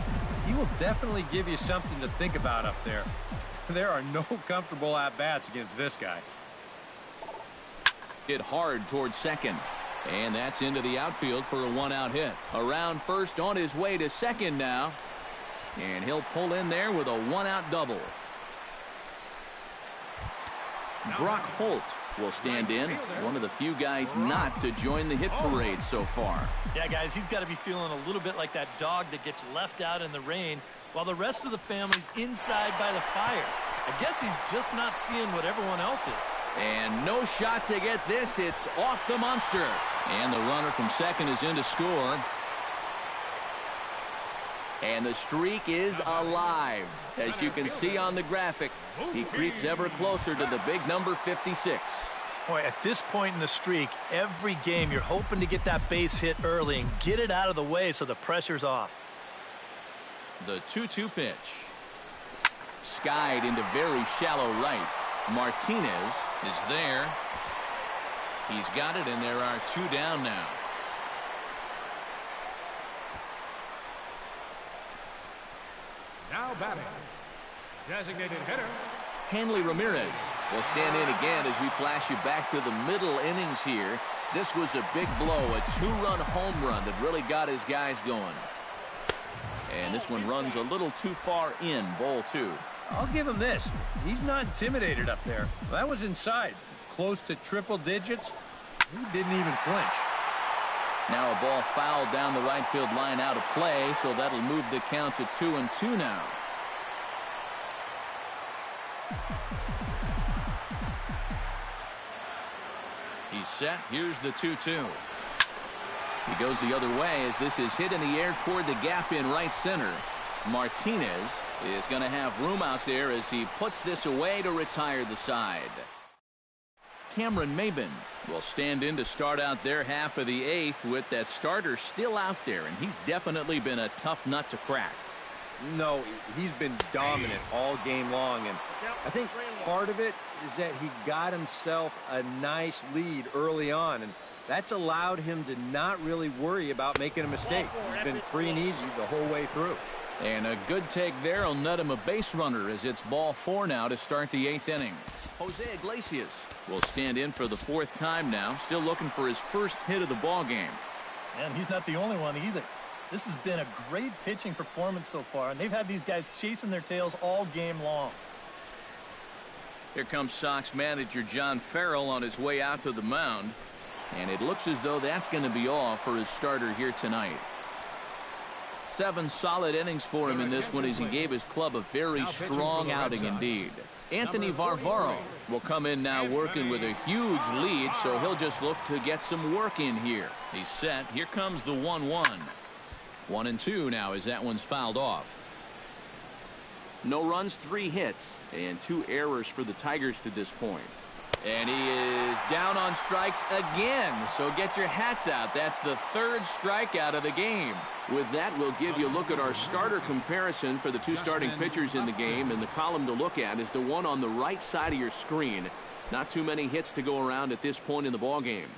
He will definitely give you something to think about up there. There are no comfortable at-bats against this guy. Hit hard towards second. And that's into the outfield for a 1-out hit. Around first, on his way to second now. And he'll pull in there with a 1-out double. Brock Holt will stand in. One of the few guys not to join the hit parade so far. Yeah, guys, he's got to be feeling a little bit like that dog that gets left out in the rain while the rest of the family's inside by the fire. I guess he's just not seeing what everyone else is. And no shot to get this. It's off the monster. And the runner from second is in to score. And the streak is alive. As you can see on the graphic, he creeps ever closer to the big number 56. Boy, at this point in the streak, every game you're hoping to get that base hit early and get it out of the way so the pressure's off. The 2-2 pitch. Skied into very shallow right. Martinez is there. He's got it, and there are 2 down now. Now batting, designated hitter, Hanley Ramirez will stand in again as we flash you back to the middle innings here. This was a big blow, a 2-run home run that really got his guys going. And this one runs a little too far in, ball 2. I'll give him this. He's not intimidated up there. That was inside. Close to triple digits. He didn't even flinch. Now a ball fouled down the right field line out of play, so that'll move the count to 2-2 now. He's set. Here's the 2-2. He goes the other way as this is hit in the air toward the gap in right center. Martinez is going to have room out there as he puts this away to retire the side. Cameron Maben will stand in to start out their half of the 8th with that starter still out there, and he's definitely been a tough nut to crack. No, he's been dominant all game long, and I think part of it is that he got himself a nice lead early on, and that's allowed him to not really worry about making a mistake. He's been free and easy the whole way through. And a good take there will net him a base runner as it's ball 4 now to start the 8th inning. Jose Iglesias will stand in for the 4th time now, still looking for his first hit of the ball game. And he's not the only one either. This has been a great pitching performance so far, and they've had these guys chasing their tails all game long. Here comes Sox manager John Farrell on his way out to the mound. And it looks as though that's going to be all for his starter here tonight. 7 solid innings for him in this one as he gave his club a very strong outing indeed. Anthony Varvaro will come in now working with a huge lead, so he'll just look to get some work in here. He's set. Here comes the 1-1. 1-2 now as that one's fouled off. No runs, 3 hits, and 2 errors for the Tigers to this point. And he is down on strikes again, so get your hats out. That's the 3rd strikeout of the game. With that, we'll give you a look at our starter comparison for the 2 starting pitchers in the game, and the column to look at is the one on the right side of your screen. Not too many hits to go around at this point in the ballgame.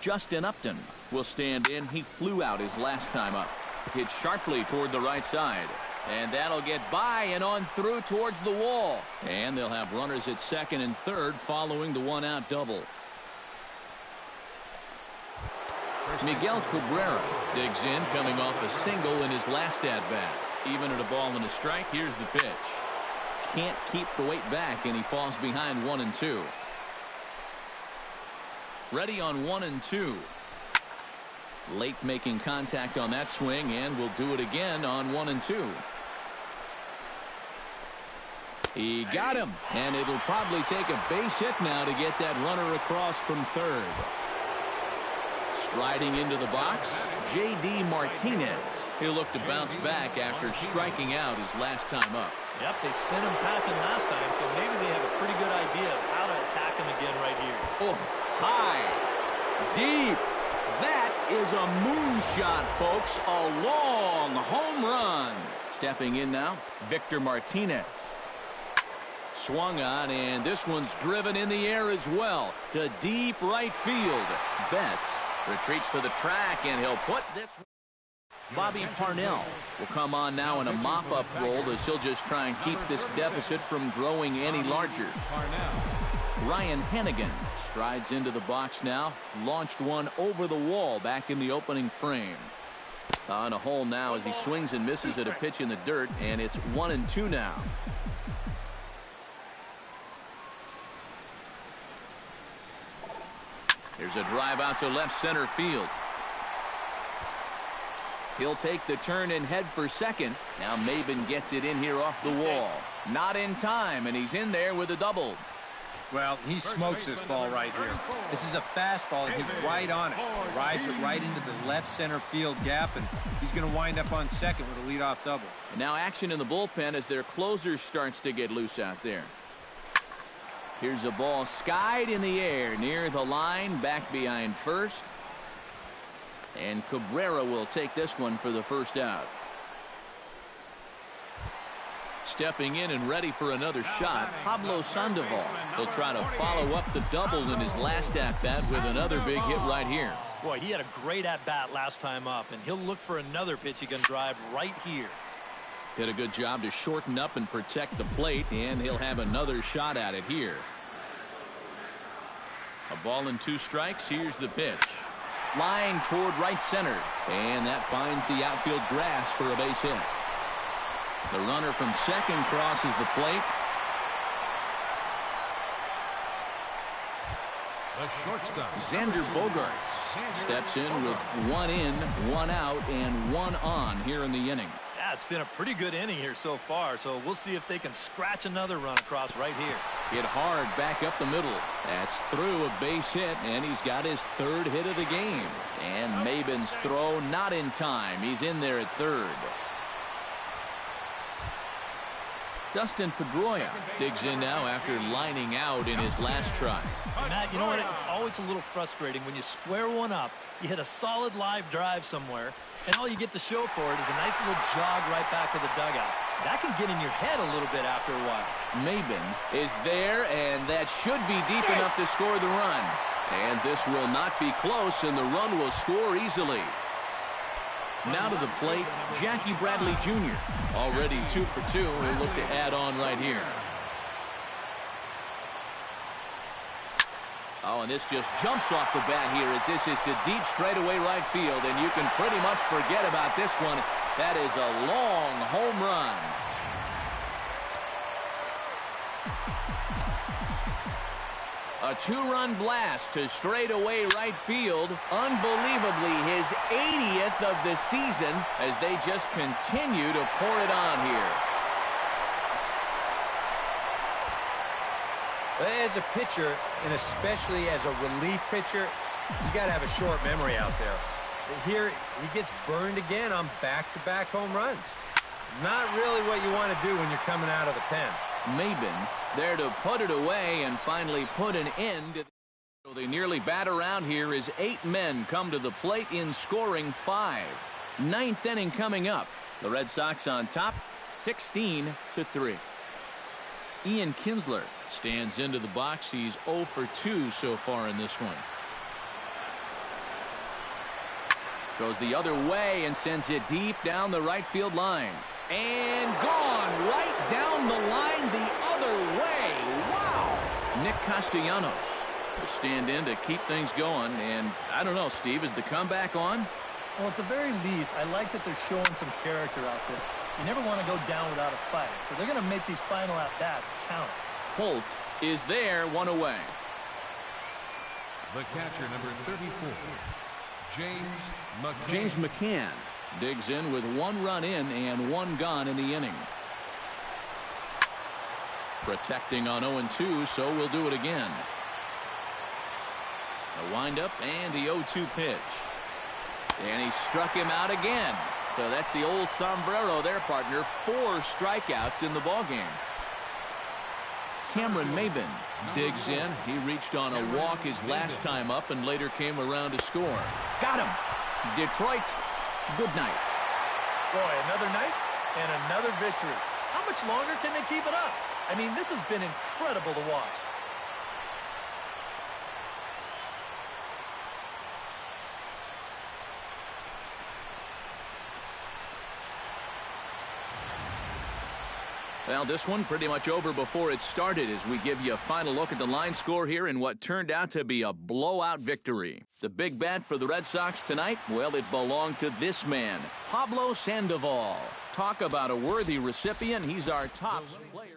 Justin Upton will stand in. He flew out his last time up. Hit sharply toward the right side. And that'll get by and on through towards the wall. And they'll have runners at second and third following the 1-out double. Miguel Cabrera digs in, coming off a single in his last at-bat. Even at a ball and a strike, here's the pitch. Can't keep the weight back, and he falls behind 1-2. Ready on 1-2. Late making contact on that swing, and will do it again on 1-2. He got him, and it'll probably take a base hit now to get that runner across from third. Striding into the box, J.D. Martinez. He'll look to bounce back after striking out his last time up. Yep, they sent him packing last time, so maybe they have a pretty good idea of how to attack him again right here. Oh, high, deep. That is a moonshot, folks. A long home run. Stepping in now, Victor Martinez. Swung on, and this one's driven in the air as well to deep right field. Betts retreats to the track, and he'll put this. Bobby Parnell will come on now in a mop-up role as he'll just try and keep this deficit from growing any larger. Ryan Hennigan strides into the box now. Launched one over the wall back in the opening frame. On a hole now as he swings and misses at a pitch in the dirt, and it's 1-2 now. Here's a drive out to left center field. He'll take the turn and head for second. Now Maben gets it in here off the wall. Not in time, and he's in there with a double. Well, he smokes this ball right here. This is a fastball, and he's right on it. Drives it right into the left center field gap, and he's going to wind up on second with a leadoff double. And now action in the bullpen as their closer starts to get loose out there. Here's a ball skied in the air near the line, back behind first. And Cabrera will take this one for the first out. Stepping in and ready for another shot, Pablo Sandoval. He'll try to follow up the double in his last at-bat with another big hit right here. Boy, he had a great at-bat last time up, and he'll look for another pitch he can drive right here. Did a good job to shorten up and protect the plate, and he'll have another shot at it here. A ball and 2 strikes. Here's the pitch. Flying toward right center, and that finds the outfield grass for a base hit. The runner from second crosses the plate. The shortstop, Xander Bogaerts steps in with 1 in, 1 out, and 1 on here in the inning. Yeah, it's been a pretty good inning here so far, so we'll see if they can scratch another run across right here. Hit hard back up the middle. That's through a base hit, and he's got his 3rd hit of the game. And Maben's throw not in time. He's in there at third. Dustin Pedroia digs in now after lining out in his last try. Matt, you know what? It's always a little frustrating when you square one up, you hit a solid live drive somewhere, and all you get to show for it is a nice little jog right back to the dugout. That can get in your head a little bit after a while. Maben is there, and that should be deep enough to score the run. And this will not be close, and the run will score easily. Now to the plate, Jackie Bradley Jr. Already 2 for 2. He'll look to add on right here. Oh, and this just jumps off the bat here as this is to deep straightaway right field, and you can pretty much forget about this one. That is a long home run. A two-run blast to straightaway right field. Unbelievably, his 80th of the season as they just continue to pour it on here. As a pitcher, and especially as a relief pitcher, you got to have a short memory out there. Here, he gets burned again on back-to-back home runs. Not really what you want to do when you're coming out of the pen. Maben there to put it away and finally put an end to so they nearly bat around here as 8 men come to the plate in scoring 5. 9th inning coming up. The Red Sox on top 16-3. Ian Kinsler stands into the box. He's 0 for 2 so far in this one. Goes the other way and sends it deep down the right field line. And gone right down the line the other way. Wow! Nick Castellanos will stand in to keep things going. And I don't know, Steve, is the comeback on? Well, at the very least, I like that they're showing some character out there. You never want to go down without a fight. So they're going to make these final at-bats count. Holt is there, 1 away. The catcher, number 34, James McCann. James McCann digs in with 1 run in and 1 gone in the inning. Protecting on 0-2, so we'll do it again. A windup and the 0-2 pitch. And he struck him out again. So that's the old sombrero there, partner. 4 strikeouts in the ballgame. Cameron Maben digs in. He reached on a walk his last time up and later came around to score. Got him. Detroit, good night. Boy, another night and another victory. How much longer can they keep it up? I mean, this has been incredible to watch. Well, this one pretty much over before it started as we give you a final look at the line score here in what turned out to be a blowout victory. The big bat for the Red Sox tonight, well, it belonged to this man, Pablo Sandoval. Talk about a worthy recipient. He's our top player.